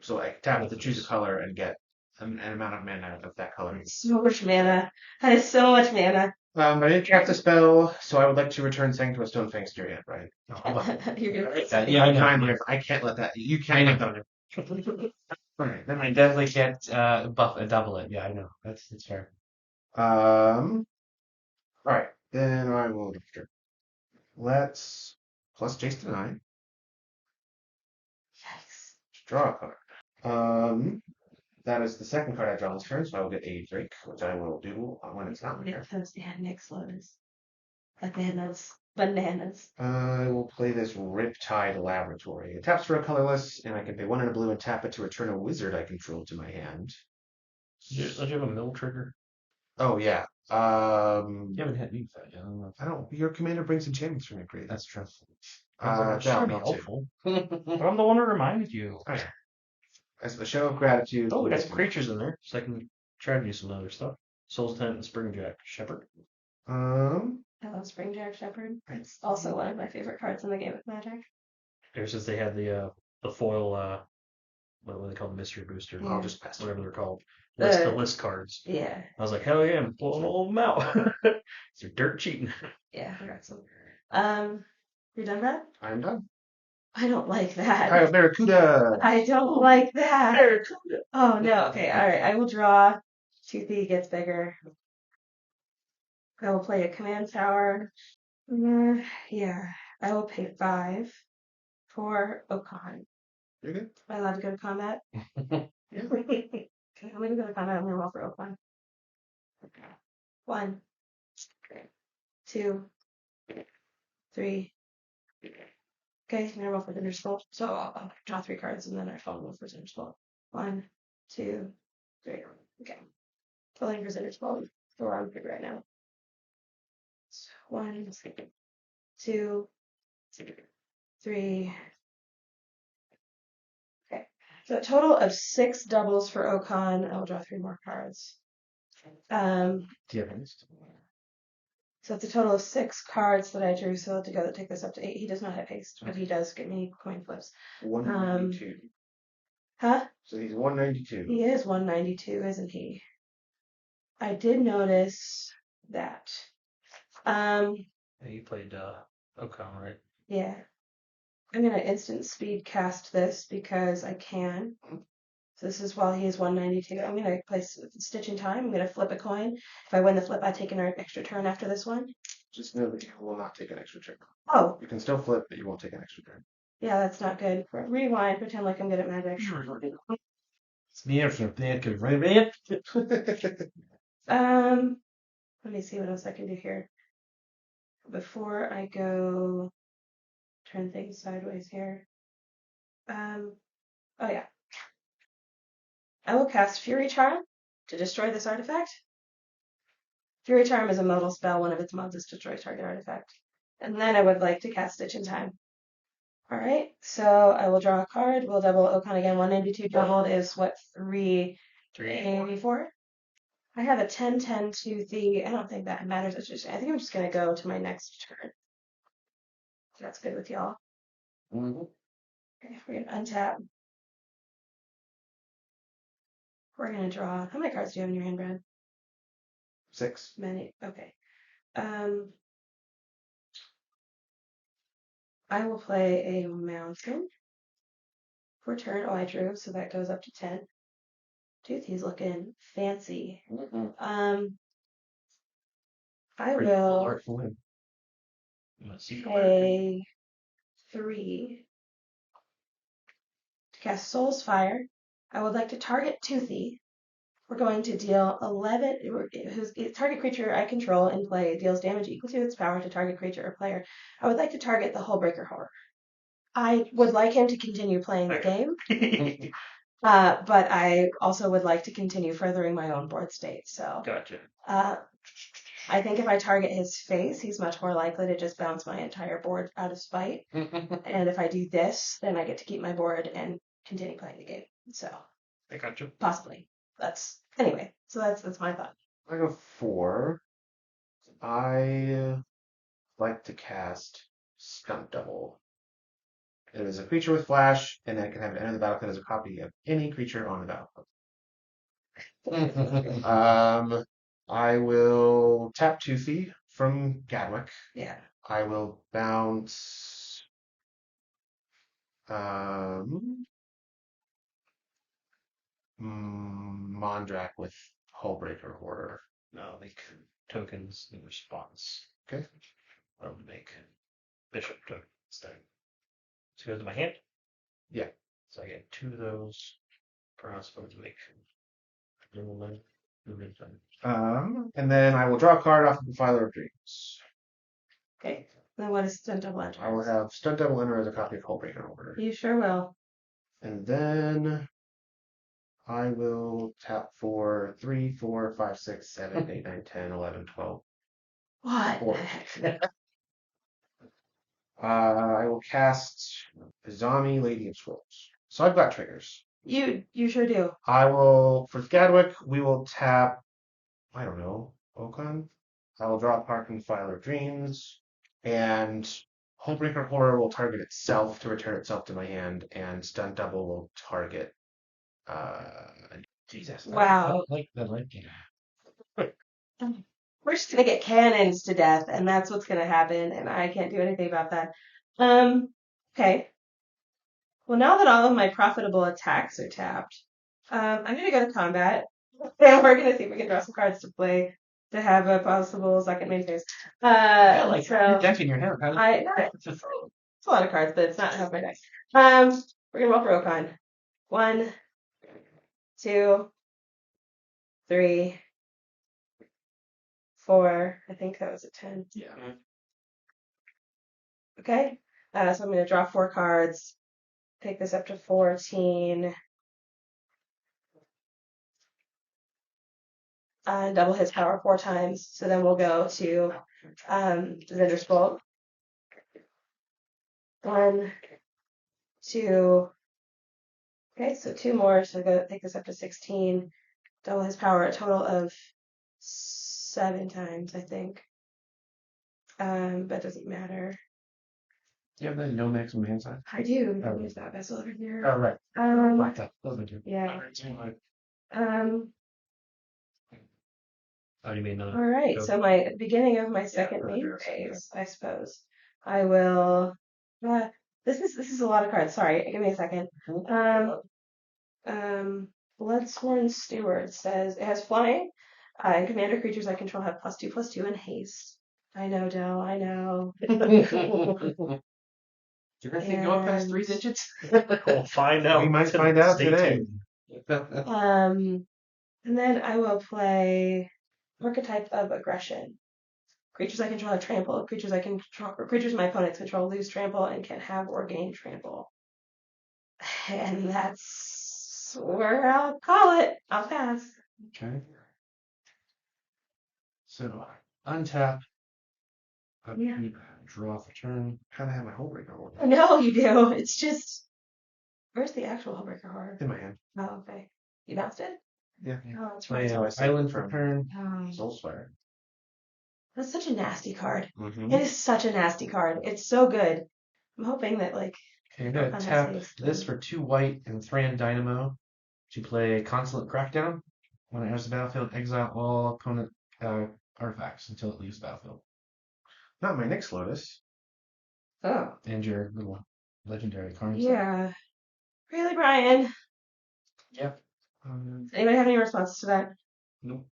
Speaker 3: so I tap to choose a color and get an amount of mana of that color.
Speaker 4: So much mana. That is so much mana.
Speaker 3: I didn't cast a spell, so I would like to return Sanctuary Stonefang to your hand, right?
Speaker 4: You're gonna write
Speaker 1: Yeah,
Speaker 4: that.
Speaker 1: yeah, I know.
Speaker 3: I can't let that. You
Speaker 1: I
Speaker 3: can't.
Speaker 1: know.
Speaker 3: All right, then
Speaker 1: I definitely can't double it. Yeah, I know. That's fair.
Speaker 3: All right, then I will. Let's plus Jace to 9.
Speaker 4: Yikes.
Speaker 3: Draw a card. That is the second card I draw this turn, so I will get a Drake, which I will do when it's not my turn.
Speaker 4: Nyx Lotus. Bananas. Bananas.
Speaker 3: I will play this Riptide Laboratory. It taps for a colorless, and I can pay 1 and a blue and tap it to return a wizard I control to my hand.
Speaker 2: Don't you have a mill trigger?
Speaker 3: Oh yeah.
Speaker 1: You haven't hit me with that yet. I don't know.
Speaker 3: I don't. Your commander brings enchantments from your grave.
Speaker 1: That's true.
Speaker 2: I'm just trying to be
Speaker 3: that'll do.
Speaker 2: helpful. But I'm the one who reminded you.
Speaker 3: Alright. As a show of gratitude.
Speaker 2: Oh, we got some creatures in there, so I can try to do some other stuff. Soul's Tent and Springjack Shepherd.
Speaker 4: I love Springjack Shepherd. It's also one of my favorite cards in the game of Magic.
Speaker 2: Ever since they had the foil, what do they call the mystery booster?
Speaker 4: Yeah.
Speaker 3: I'll just pass.
Speaker 2: Whatever they're called.
Speaker 4: The-
Speaker 2: The list cards.
Speaker 4: Yeah.
Speaker 2: I was like, hell yeah, I'm blowing all of them out. They're dirt cheating.
Speaker 4: Yeah, they're excellent. You're done, Brad?
Speaker 3: I'm done.
Speaker 4: I don't like that.
Speaker 3: Kyle Barracuda.
Speaker 4: I don't like that.
Speaker 2: Barracuda.
Speaker 4: Oh no. Okay. All right. I will draw. Toothy gets bigger. I will play a command tower. Yeah. I will pay 5 for Okan.
Speaker 3: You're good.
Speaker 4: Am I allowed to go to combat?
Speaker 3: Yeah.
Speaker 4: Okay, I'm gonna go to combat. I'm gonna roll for Okan. 1, 2, 3. Okay, I'm gonna roll for Cinder Skull. So I'll draw 3 cards and then I fall roll for Cinder Skull. 1, 2, 3. Okay. Rolling for Cinder Skull. So we're on big right now. 1, 2, 3. Okay. So a total of 6 doubles for Okan. I'll draw 3 more cards.
Speaker 1: Do you have haste?
Speaker 4: So it's a total of 6 cards that I drew. So together take this up to 8. He does not have haste, but he does get me coin flips.
Speaker 3: 192.
Speaker 4: Huh?
Speaker 3: So he's 192.
Speaker 4: He is 192, isn't he? I did notice that.
Speaker 2: Yeah, you played Okan, right?
Speaker 4: Yeah. I'm gonna instant speed cast this because I can. So this is while he is 192. I'm gonna place Stitch in Time. I'm gonna flip a coin. If I win the flip, I take an extra turn after this one.
Speaker 3: Just know that you will not take an extra turn.
Speaker 4: Oh,
Speaker 3: You can still flip, but you won't take an extra turn.
Speaker 4: yeah, that's not good. Rewind. Pretend like I'm good at magic.
Speaker 1: It's me from the right?
Speaker 4: Let me see what else I can do here. Before I go turn things sideways here. Oh yeah. I will cast Fury Charm to destroy this artifact. Fury Charm is a modal spell. One of its mods is destroy target artifact. And then I would like to cast Stitch in Time. Alright, so I will draw a card. We'll double Okan again. 192 doubled is what, 384? I have a 10-10 toothy. I don't think that matters. I think I'm just going to go to my next turn. If that's good with y'all. Okay, we're going to untap. We're going to draw. How many cards do you have in your hand, Brad?
Speaker 3: 6.
Speaker 4: Many. Okay. I will play a mountain for turn. Oh, I drew, so that goes up to 10. Toothy's looking fancy. I will
Speaker 1: Artful him.
Speaker 4: pay 3 to cast Soul's Fire. I would like to target Toothy. We're going to deal 11. Whose target creature I control in play deals damage equal to its power to target creature or player. I would like to target the Hullbreaker Horror. I would like him to continue playing the game, but I also would like to continue furthering my own board state. So
Speaker 2: Gotcha.
Speaker 4: I think if I target his face, he's much more likely to just bounce my entire board out of spite. And if I do this, then I get to keep my board and continue playing the game. So
Speaker 2: I gotcha.
Speaker 4: possibly. Anyway. So that's my thought.
Speaker 3: I go 4. I like to cast Stunt Double. It is a creature with flash, and I can have it enter the battlefield as a copy of any creature on the battlefield. I will tap Toothy from Gadwick.
Speaker 4: Yeah.
Speaker 3: I will bounce Mondrak with Hullbreaker Horror.
Speaker 2: No, make tokens in response.
Speaker 3: Okay.
Speaker 2: I would make bishop token instead. So go to my hand.
Speaker 3: Yeah.
Speaker 2: So I get 2 of those. Perhaps I would make.
Speaker 3: And then I will draw a card off of the Filer of Dreams.
Speaker 4: Okay. Then what is Stunt Double Enter?
Speaker 3: I will have Stunt Double enter as a copy of Hullbreaker Order.
Speaker 4: You sure will.
Speaker 3: And then I will tap for 3, 4, 5, 6, 7, 8, 9, 10, 11, 12.
Speaker 4: What?
Speaker 3: Four. I will cast Azami, Lady of Scrolls. So I've got triggers.
Speaker 4: You sure do.
Speaker 3: I will, for Gadwick, we will tap, I don't know, Okan. I will draw a card from Filer of Dreams, and Hullbreaker Horror will target itself to return itself to my hand, and Stunt Double will target. Jesus.
Speaker 4: Wow.
Speaker 1: I don't like the light game.
Speaker 4: We're just gonna get cannons to death, and that's what's gonna happen, and I can't do anything about that. Okay. Well, now that all of my profitable attacks are tapped, I'm gonna go to combat, and we're gonna see if we can draw some cards to play to have a possible second main phase.
Speaker 1: Yeah, like
Speaker 4: so
Speaker 1: you're decking your hand.
Speaker 4: it's a lot of cards, but it's not half my dice. We're gonna roll for Okan. 1, 2, 3, 4. I think that was a 10.
Speaker 1: Yeah.
Speaker 4: Okay. So I'm going to draw 4 cards. Take this up to 14. Double his power 4 times. So then we'll go to Zinder's Bolt. 1, 2. Okay, so 2 more. So I'm going to take this up to 16. Double his power, a total of 7 times, I think. But it doesn't matter.
Speaker 1: Do you have the no maximum hand size?
Speaker 4: I do.
Speaker 1: Oh.
Speaker 4: There's that vessel over here.
Speaker 1: Oh, right. Blacked up. Those are two.
Speaker 4: Yeah.
Speaker 2: Oh, you made another.
Speaker 4: All right.
Speaker 2: Go.
Speaker 4: So my beginning of my second main phase, I suppose. I will. This is a lot of cards. Sorry, give me a second. Bloodsworn Steward says it has flying, and commander creatures I control have +2/+2 and haste. I know, Del. I know.
Speaker 1: Do you think go up past 3 digits?
Speaker 2: We'll find out.
Speaker 3: We might find out
Speaker 2: Stay
Speaker 3: today.
Speaker 2: tuned.
Speaker 4: And then I will play Archetype of Aggression. Creatures I control have trample. Creatures my opponents control lose trample and can have or gain trample. And that's where I'll call it. I'll pass.
Speaker 1: Okay. So untap.
Speaker 4: Yeah.
Speaker 1: Draw for turn.
Speaker 3: Kind of have my Hullbreaker Order
Speaker 4: No, you do. It's just where's the actual Hullbreaker Horror?
Speaker 3: in my hand.
Speaker 4: Oh, okay. You bounced it?
Speaker 3: Yeah.
Speaker 4: Oh, that's
Speaker 1: Play
Speaker 4: right.
Speaker 1: island for turn.
Speaker 3: Soulspire.
Speaker 4: That's such a nasty card.
Speaker 3: Mm-hmm.
Speaker 4: It is such a nasty card. It's so good. I'm hoping that
Speaker 1: Okay, you're gonna
Speaker 4: Okan
Speaker 1: tap
Speaker 4: has haste.
Speaker 1: this for 2 white and Thran Dynamo to play Consulate Crackdown. When it enters the battlefield, exile all opponent artifacts until it leaves the battlefield.
Speaker 3: Not my Nyx Lotus.
Speaker 4: Oh.
Speaker 1: And your little legendary cards.
Speaker 4: Yeah. Really, Brian?
Speaker 1: Yep.
Speaker 3: Um,
Speaker 4: Anybody have any responses to that?
Speaker 1: Nope.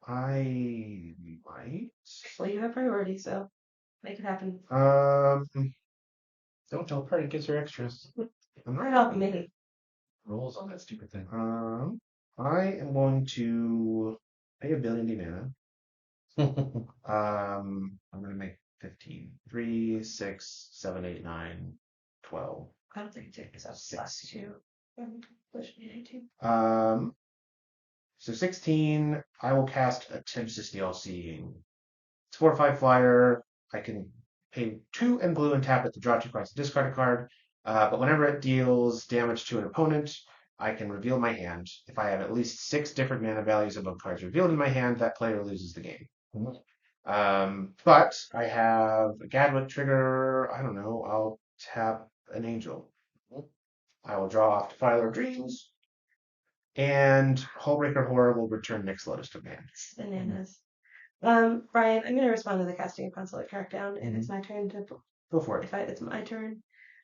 Speaker 3: I might.
Speaker 4: Well, you have priority, so make it happen.
Speaker 1: Don't tell her it gives her extras.
Speaker 3: I'm
Speaker 4: Or
Speaker 3: not.
Speaker 4: help me.
Speaker 1: Rolls on that stupid thing.
Speaker 3: I am going to pay a billion mana. I'm going to make 15. 3, 6, 7, 8, 9, 12.
Speaker 4: So plus 2. Push me
Speaker 3: 18. So 16. I will cast Attempts to Steal Seeing. It's 4/5 flyer. I can pay 2 and blue and tap it to draw 2 cards, discard a card. But whenever it deals damage to an opponent, I can reveal my hand. If I have at least 6 different mana values above cards revealed in my hand, that player loses the game. But I have a Gadwick trigger. I don't know. I'll tap an Angel. I will draw off Defiler of Dreams. And Hullbreaker Horror will return Nyx Lotus to hand.
Speaker 4: Bananas. Brian, I'm going to respond to the casting of Consulate Crackdown, and it's my turn to.
Speaker 3: Go for it.
Speaker 4: It's my turn.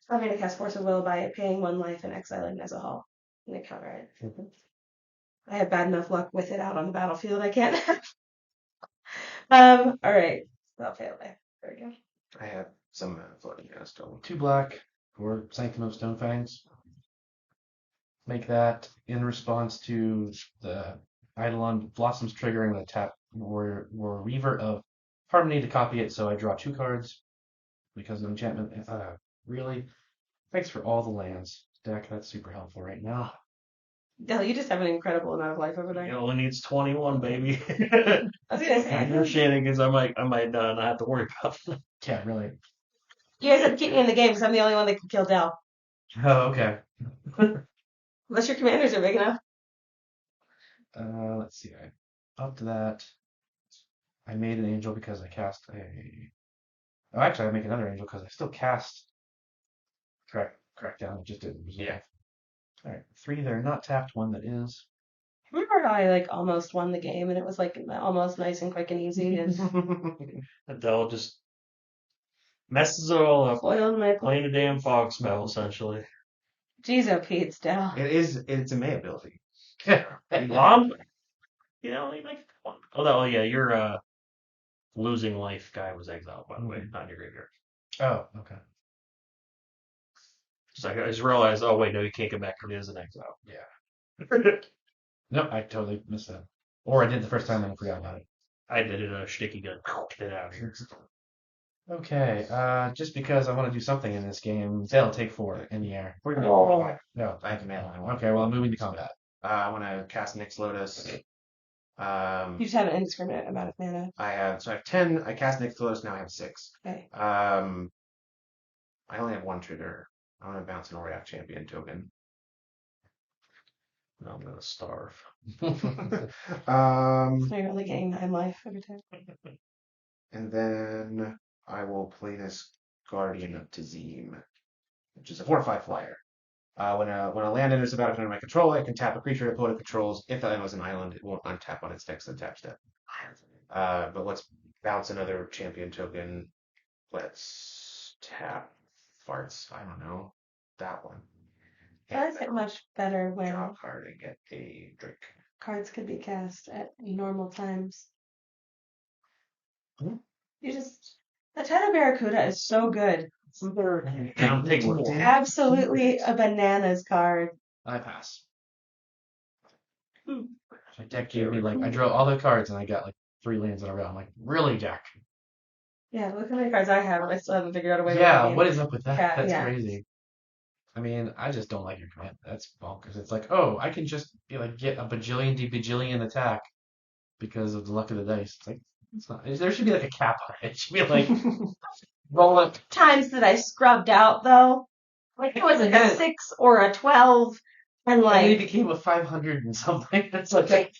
Speaker 4: I'm going to cast Force of Will by paying 1 life and exiling as a hull. I'm going to counter it. I have bad enough luck with it out on the battlefield. I can't. All right. I'll pay a life. There we go.
Speaker 3: I have some floating still.
Speaker 1: 2 black for Sanctum of Stonefangs. Make that in response to the Eidolon Blossoms triggering the tap Warrior Reaver of Harmony to copy it, so I draw 2 cards because of enchantment. Really? Thanks for all the lands, deck. That's super helpful right now.
Speaker 4: No, you just have an incredible amount of life over there.
Speaker 2: It only needs 21, baby.
Speaker 4: I was going to say.
Speaker 2: Your shenanigans, I might not have to worry about.
Speaker 1: Yeah, really.
Speaker 4: You guys have to keep me in the game because I'm the only one that can kill Del.
Speaker 1: Oh, okay.
Speaker 4: Unless your commanders are big enough.
Speaker 1: Let's see. Up to that, I made an angel because I cast a. Oh, actually, I make another angel because I still cast. Crackdown. It just didn't resolve.
Speaker 3: Yeah.
Speaker 1: All right, 3 that are not tapped. 1 that is.
Speaker 4: Remember how I almost won the game and it was almost nice and quick and easy and
Speaker 2: Adele just messes it all up.
Speaker 4: foiled my
Speaker 2: Playing a damn fog spell, essentially.
Speaker 4: Jeez, oh Pete's Del.
Speaker 3: It's a May ability.
Speaker 2: Mom? You know, he makes one. Oh, yeah, your losing life guy was exiled, by the way, not in your graveyard.
Speaker 1: Oh, okay.
Speaker 2: I just realized, oh, wait, no, he can't get back because he is an exile.
Speaker 1: Yeah. Nope, I totally missed that. Or I did the first time and I forgot about it.
Speaker 2: I did it a sticky gun. Get it out of here.
Speaker 1: Okay, just because I want to do something in this game, they'll take 4 in the air.
Speaker 3: No,
Speaker 1: No.
Speaker 3: I have to mail one.
Speaker 1: Okay, well, I'm moving to combat.
Speaker 3: I want to cast Nyx Lotus.
Speaker 4: You just have an indiscriminate amount of mana.
Speaker 3: I have 10. I cast Nyx Lotus. Now I have 6.
Speaker 4: Okay.
Speaker 3: I only have 1 trigger. I want to bounce an Auriok Champion token.
Speaker 2: No, I'm going to starve.
Speaker 4: So you're only getting 9 life every time.
Speaker 3: And then I will play this Guardian of Tazim, which is a 4/5 flyer. When a land enters the battlefield under my control, I can tap a creature the opponent controls. If the land was an island, it won't untap on its next untap step. But let's bounce another champion token. Let's tap farts. I don't know. That one.
Speaker 4: That's much better when
Speaker 3: Draw a card and get a drink.
Speaker 4: cards could be cast at normal times.
Speaker 3: Hmm?
Speaker 4: The Tidal Barracuda is so good.
Speaker 2: Down, take more.
Speaker 4: Absolutely a bananas card.
Speaker 1: I pass. My deck gave me I drew all the cards and I got 3 lands in a row. I'm like, really, deck?
Speaker 4: Yeah, look how many cards I have. I still haven't figured out a way to
Speaker 1: Yeah,
Speaker 4: win.
Speaker 1: what is up with that?
Speaker 4: Yeah,
Speaker 1: That's
Speaker 4: yeah.
Speaker 1: crazy. I mean, I just don't like your command. That's bonkers. It's like, oh, I can just get a bajillion attack because of the luck of the dice. It's like, it's not. There should be a cap on it. It should be roll it.
Speaker 4: Times that I scrubbed out though, it was a 6 or a 12, and
Speaker 1: And he became a 500 and something. It's like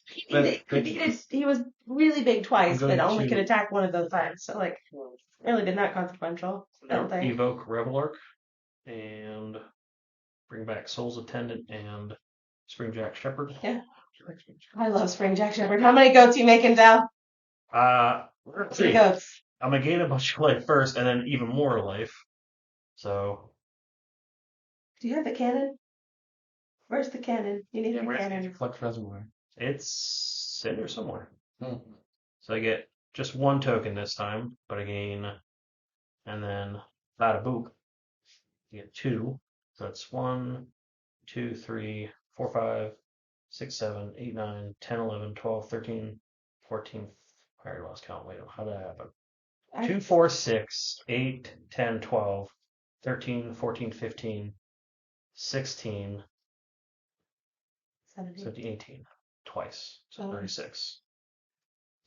Speaker 4: he was really big twice,
Speaker 1: I'm going
Speaker 4: but only
Speaker 1: to-
Speaker 4: could attack one of those times. So really did not consequential. I don't think.
Speaker 2: Evoke Revelark and bring back Soul's Attendant and Springjack Shepherd.
Speaker 4: Yeah. I love Spring Jack Shepherd. How many goats you making, Dal?
Speaker 2: Let's
Speaker 4: 3
Speaker 2: see.
Speaker 4: goats.
Speaker 2: I'm gonna gain a bunch of life first, and then even more life. So
Speaker 4: Do you have the cannon? Where's the cannon? You need the cannon.
Speaker 1: Flux Reservoir.
Speaker 2: it's in there somewhere.
Speaker 1: Hmm.
Speaker 2: So I get just 1 token this time, but I gain, and then bada boop, you get 2. So it's 1, 2, 3, 4, 5, 6, 7, 8, 9, 10, 11, 12, 13, 14. I already lost count. Wait, how did that happen? 2, 4, 6, 8, 10, 12, 13, 14, 15, 16,
Speaker 4: 17.
Speaker 2: 17, 18. Twice. So
Speaker 4: Oh.
Speaker 2: 36.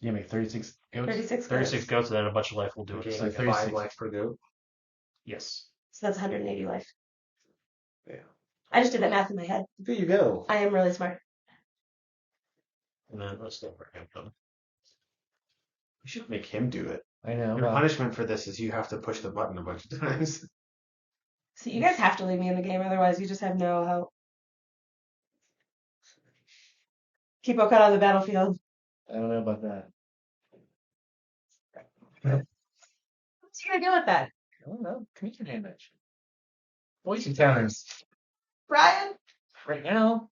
Speaker 1: You make 36 goats?
Speaker 4: 36
Speaker 2: 36
Speaker 4: goats.
Speaker 2: goats and then a bunch of life will do
Speaker 3: Okay,
Speaker 2: it.
Speaker 1: So
Speaker 3: like
Speaker 1: 36.
Speaker 3: 5 life per goat.
Speaker 2: Yes.
Speaker 4: So that's 180 life.
Speaker 3: Yeah.
Speaker 4: I just did that math in my head.
Speaker 3: There you go.
Speaker 4: I am really smart.
Speaker 2: And then let's go for him.
Speaker 3: You should make him do it.
Speaker 1: I know.
Speaker 3: Your
Speaker 1: Well,
Speaker 3: punishment for this is you have to push the button a bunch of times.
Speaker 4: See, you guys have to leave me in the game, otherwise you just have no hope. Keep cut on the battlefield.
Speaker 1: I don't know about that.
Speaker 4: What's he gonna do with that?
Speaker 1: I don't know. Commission damage. Voice encounters.
Speaker 4: Brian?
Speaker 1: Right now,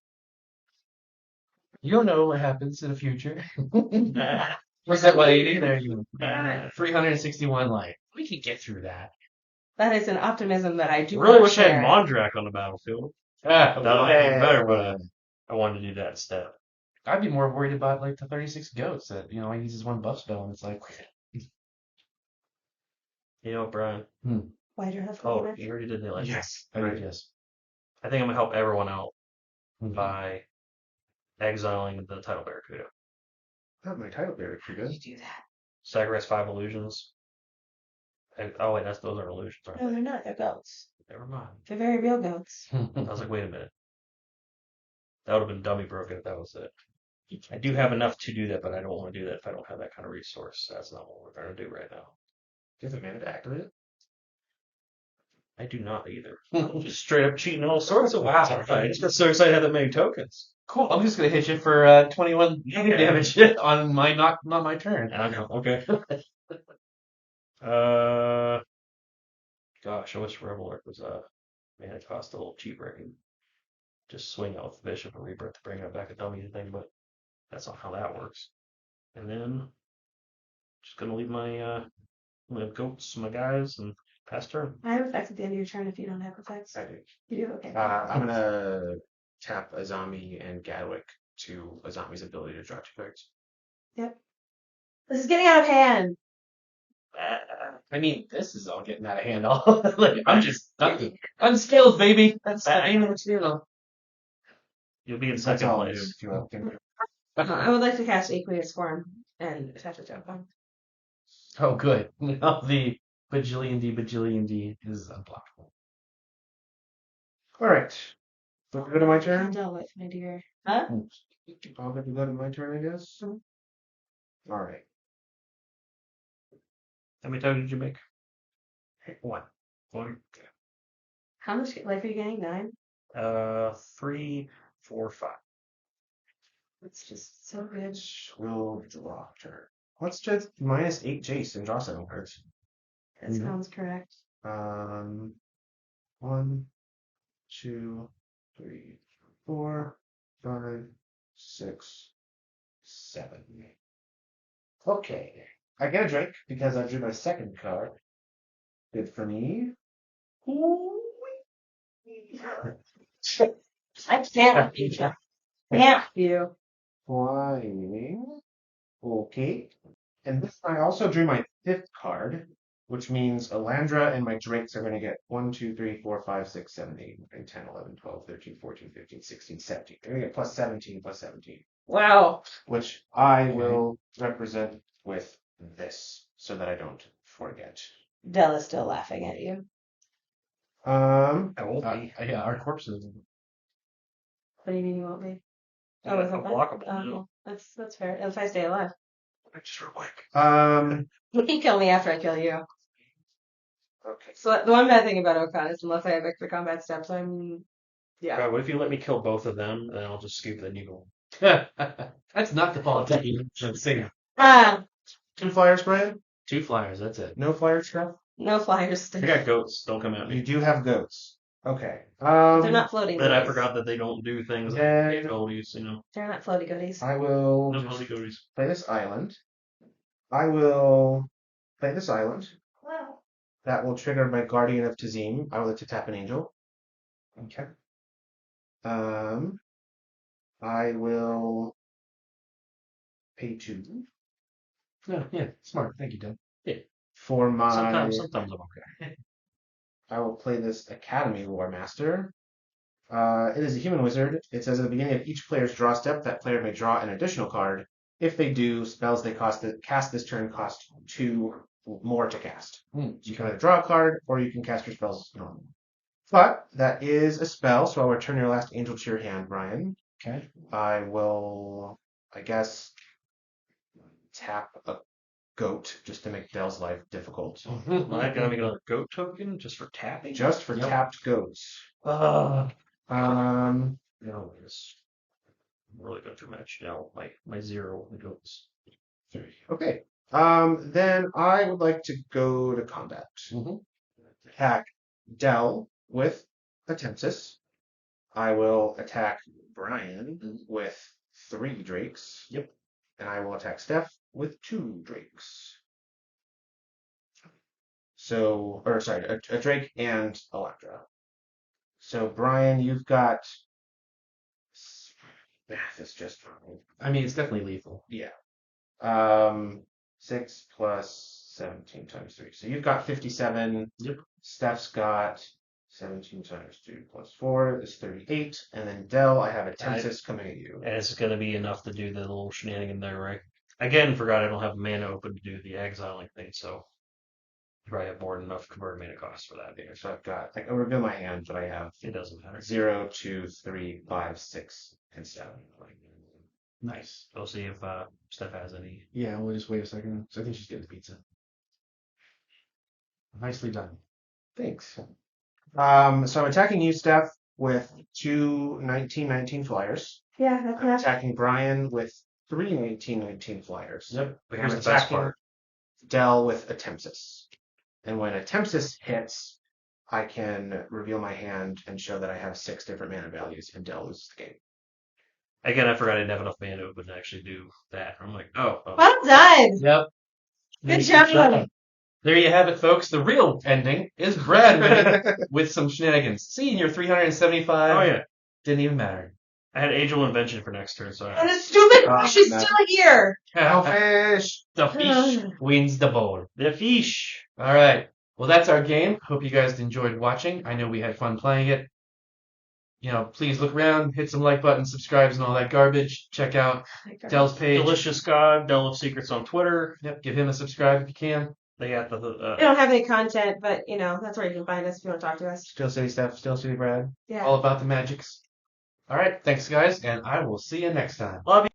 Speaker 1: you don't know what happens in the future. What's that 180? There you go. 361 life. We can get through that.
Speaker 4: That is an optimism that I do
Speaker 2: Really
Speaker 4: not
Speaker 2: wish I
Speaker 4: share.
Speaker 2: had Mondrak on the battlefield.
Speaker 1: Ah,
Speaker 2: That would make it better, but I wanted to do that instead.
Speaker 1: I'd be more worried about like the 36 goats that, I use this one buff spell and it's like,
Speaker 2: You know, Brian.
Speaker 4: Why do you have
Speaker 2: Oh,
Speaker 4: damage?
Speaker 2: you already did the election.
Speaker 3: Yes.
Speaker 1: I
Speaker 3: Right.
Speaker 1: would yes.
Speaker 2: I think I'm gonna help everyone out
Speaker 1: Mhm.
Speaker 2: by exiling the title barracuda.
Speaker 3: Not my title barracuda.
Speaker 4: You do that.
Speaker 2: Sacrifice 5 illusions. Oh wait, those are illusions, aren't
Speaker 4: No,
Speaker 2: they?
Speaker 4: they're not. They're goats.
Speaker 2: Never mind.
Speaker 4: They're very real goats.
Speaker 2: I was like, wait a minute. That would have been dummy broken if that was it. I do have enough to do that, but I don't want to do that if I don't have that kind of resource. That's not what we're going to do right now.
Speaker 3: Do you have the mana to activate it?
Speaker 2: I do not either. I'm just straight up cheating all sorts of ways. I just got so excited to have that many tokens.
Speaker 1: Cool. I'm just gonna hit you for 21 damage on my not my turn.
Speaker 2: I know. Okay. Gosh, I wish Reveler was mana cost a little cheaper. I can just swing out with the Bishop and Rebirth to bring it back a dummy thing, but that's not how that works. And then just gonna leave my goats, my guys, and pass turn.
Speaker 4: I have effects at the end of your turn if you don't have effects.
Speaker 3: I do.
Speaker 4: You do? Okay.
Speaker 3: I'm gonna tap a zombie and Gadwick to a zombie's ability to draw 2 cards.
Speaker 4: Yep. This is getting out of hand.
Speaker 1: I mean, this is all getting out of hand. Like, unskilled, baby. That's the name of the channel.
Speaker 2: You'll be in
Speaker 3: That's
Speaker 2: second
Speaker 3: all it
Speaker 2: place.
Speaker 3: is, if you will.
Speaker 4: I would like to cast Aqueous Form and attach it to a bomb.
Speaker 1: Oh, good. Now the bajillion D is unblockable.
Speaker 3: All right. So we go to my turn.
Speaker 4: Deal with, my dear. Huh?
Speaker 3: I'll get to go to my turn, I guess. All right.
Speaker 2: How many tokens did you make? 1. 1.
Speaker 4: How much life are you getting? 9?
Speaker 2: 3, 4, 5.
Speaker 4: It's just so good.
Speaker 3: We'll draw turn. Let's just -8 Jace and draw 7 cards.
Speaker 4: That sounds correct.
Speaker 3: 1, 2, 3, 4, 5, 6, 7. Okay. I get a drink because I drew my second card. Good for me.
Speaker 4: I can't beat you. Can't you?
Speaker 3: Flying. Okay. And this I also drew my 5th card, which means Elandra and my drakes are going to get 1, 2, 3, 4, 5, 6, 7, 8, 9, 10, 11, 12, 13, 14, 15, 16, 17. They're going to get plus 17, plus 17.
Speaker 4: Wow.
Speaker 3: Which I will represent with this so that I don't forget.
Speaker 4: Della's still laughing at you.
Speaker 3: Um,
Speaker 2: I won't be.
Speaker 1: Yeah, our corpses.
Speaker 4: What do you mean you won't be?
Speaker 2: Yeah,
Speaker 4: Oh, isn't that?
Speaker 2: unblockable,
Speaker 4: Oh,
Speaker 2: no.
Speaker 4: well, that's fair. If I stay alive.
Speaker 3: just real quick.
Speaker 4: You can kill me after I kill you.
Speaker 3: Okay.
Speaker 4: So the one bad thing about Okan is unless I have extra combat steps, yeah.
Speaker 2: God, what if you let me kill both of them, and then I'll just scoop the needle?
Speaker 1: That's not the politics. I'm saying
Speaker 4: Ah,
Speaker 3: 2 flyers, Brian?
Speaker 1: 2 flyers. That's it.
Speaker 3: No flyers, Steph?
Speaker 4: no flyers.
Speaker 2: I got goats. Don't come at
Speaker 3: You
Speaker 2: me.
Speaker 3: do have goats. Okay.
Speaker 4: They're not floating.
Speaker 2: But I
Speaker 4: goodies.
Speaker 2: forgot that they don't do things
Speaker 3: Yeah.
Speaker 2: like abilities,
Speaker 4: They're not floaty goodies.
Speaker 3: I will
Speaker 2: No
Speaker 3: just
Speaker 2: floaty goodies.
Speaker 3: play this island. I will play this island.
Speaker 4: Wow.
Speaker 3: That will trigger my Guardian of Tazim. I would like to tap an angel.
Speaker 1: Okay.
Speaker 3: I will pay 2
Speaker 1: No, yeah, smart. Thank you, Doug.
Speaker 3: for my.
Speaker 2: Sometimes I'm okay.
Speaker 3: I will play this Academy War Master. It is a human wizard. It says at the beginning of each player's draw step, that player may draw an additional card. If they do, spells they cast this turn cost 2 more to cast. So you can either draw a card, or you can cast your spells normally. But that is a spell, so I'll return your last angel to your hand, Brian.
Speaker 1: Okay.
Speaker 3: I will, I guess, tap a goat just to make Dell's life difficult.
Speaker 2: Am I gonna make another goat token just for tapping?
Speaker 3: Just for
Speaker 1: Yep.
Speaker 3: tapped goats.
Speaker 2: No,
Speaker 3: Um,
Speaker 2: it's really going to match now. My 0 with the goats.
Speaker 3: okay. Then I would like to go to combat. Attack Dell with a Tempest. I will attack Brian with 3 drakes.
Speaker 1: Yep.
Speaker 3: And I will attack Steph with 2 drakes. So, or sorry, a drake and Electra. So Brian, you've got math is just fine.
Speaker 1: I mean, it's definitely lethal.
Speaker 3: Yeah. 6 plus 17 times 3. So you've got 57.
Speaker 1: Yep.
Speaker 3: Steph's got 17 times 2 plus 4 is 38. And then Dell, I have a Tempest coming at you.
Speaker 2: And it's gonna be enough to do the little shenanigan there, right? Again, forgot I don't have mana open to do the exiling thing, so you probably have more than enough converted mana cost for that.
Speaker 3: So I've got, I reveal my hand, but I have
Speaker 2: It doesn't matter.
Speaker 3: 0, 2, 3, 5, 6, and 7.
Speaker 1: Nice.
Speaker 2: We'll see if Steph has any.
Speaker 1: Yeah, we'll just wait a second. So I think she's getting the pizza. Nicely done.
Speaker 3: Thanks. So I'm attacking you, Steph, with 2 1919 flyers.
Speaker 4: Yeah, that's
Speaker 3: I'm
Speaker 4: enough.
Speaker 3: attacking Brian with 3 1919 flyers.
Speaker 1: Yep.
Speaker 2: But
Speaker 3: I'm
Speaker 2: here's the best
Speaker 3: attacking
Speaker 2: part.
Speaker 3: Dell with a Tempest. And when a Tempest hits, I can reveal my hand and show that I have 6 different mana values, and Dell loses the game.
Speaker 2: Again, I forgot I didn't have enough mana open to actually do that. I'm like, oh.
Speaker 4: Well done.
Speaker 1: Yep.
Speaker 4: Good job.
Speaker 1: There you have it, folks. The real ending is Brad winning with some shenanigans. See, your 375
Speaker 2: Oh yeah.
Speaker 1: didn't even matter.
Speaker 2: I had Angel Invention for next turn, so
Speaker 4: And the stupid
Speaker 3: Oh,
Speaker 4: fish is
Speaker 3: no.
Speaker 4: still here.
Speaker 3: Fish!
Speaker 1: The fish wins the bowl.
Speaker 2: the fish.
Speaker 1: All right. Well, that's our game. Hope you guys enjoyed watching. I know we had fun playing it. You know, please look around, hit some like buttons, subscribes, and all that garbage. Check out Dell's page.
Speaker 2: Delicious God, Dell of Secrets on Twitter.
Speaker 1: Yep, give him a subscribe if you can.
Speaker 2: They got
Speaker 4: We don't have any content, but that's where you can find us if you want to talk to us.
Speaker 3: Steel City Steph, Steel City Brad.
Speaker 4: Yeah.
Speaker 1: All about the magics. All right. Thanks, guys, and I will see you next time.
Speaker 2: Love you.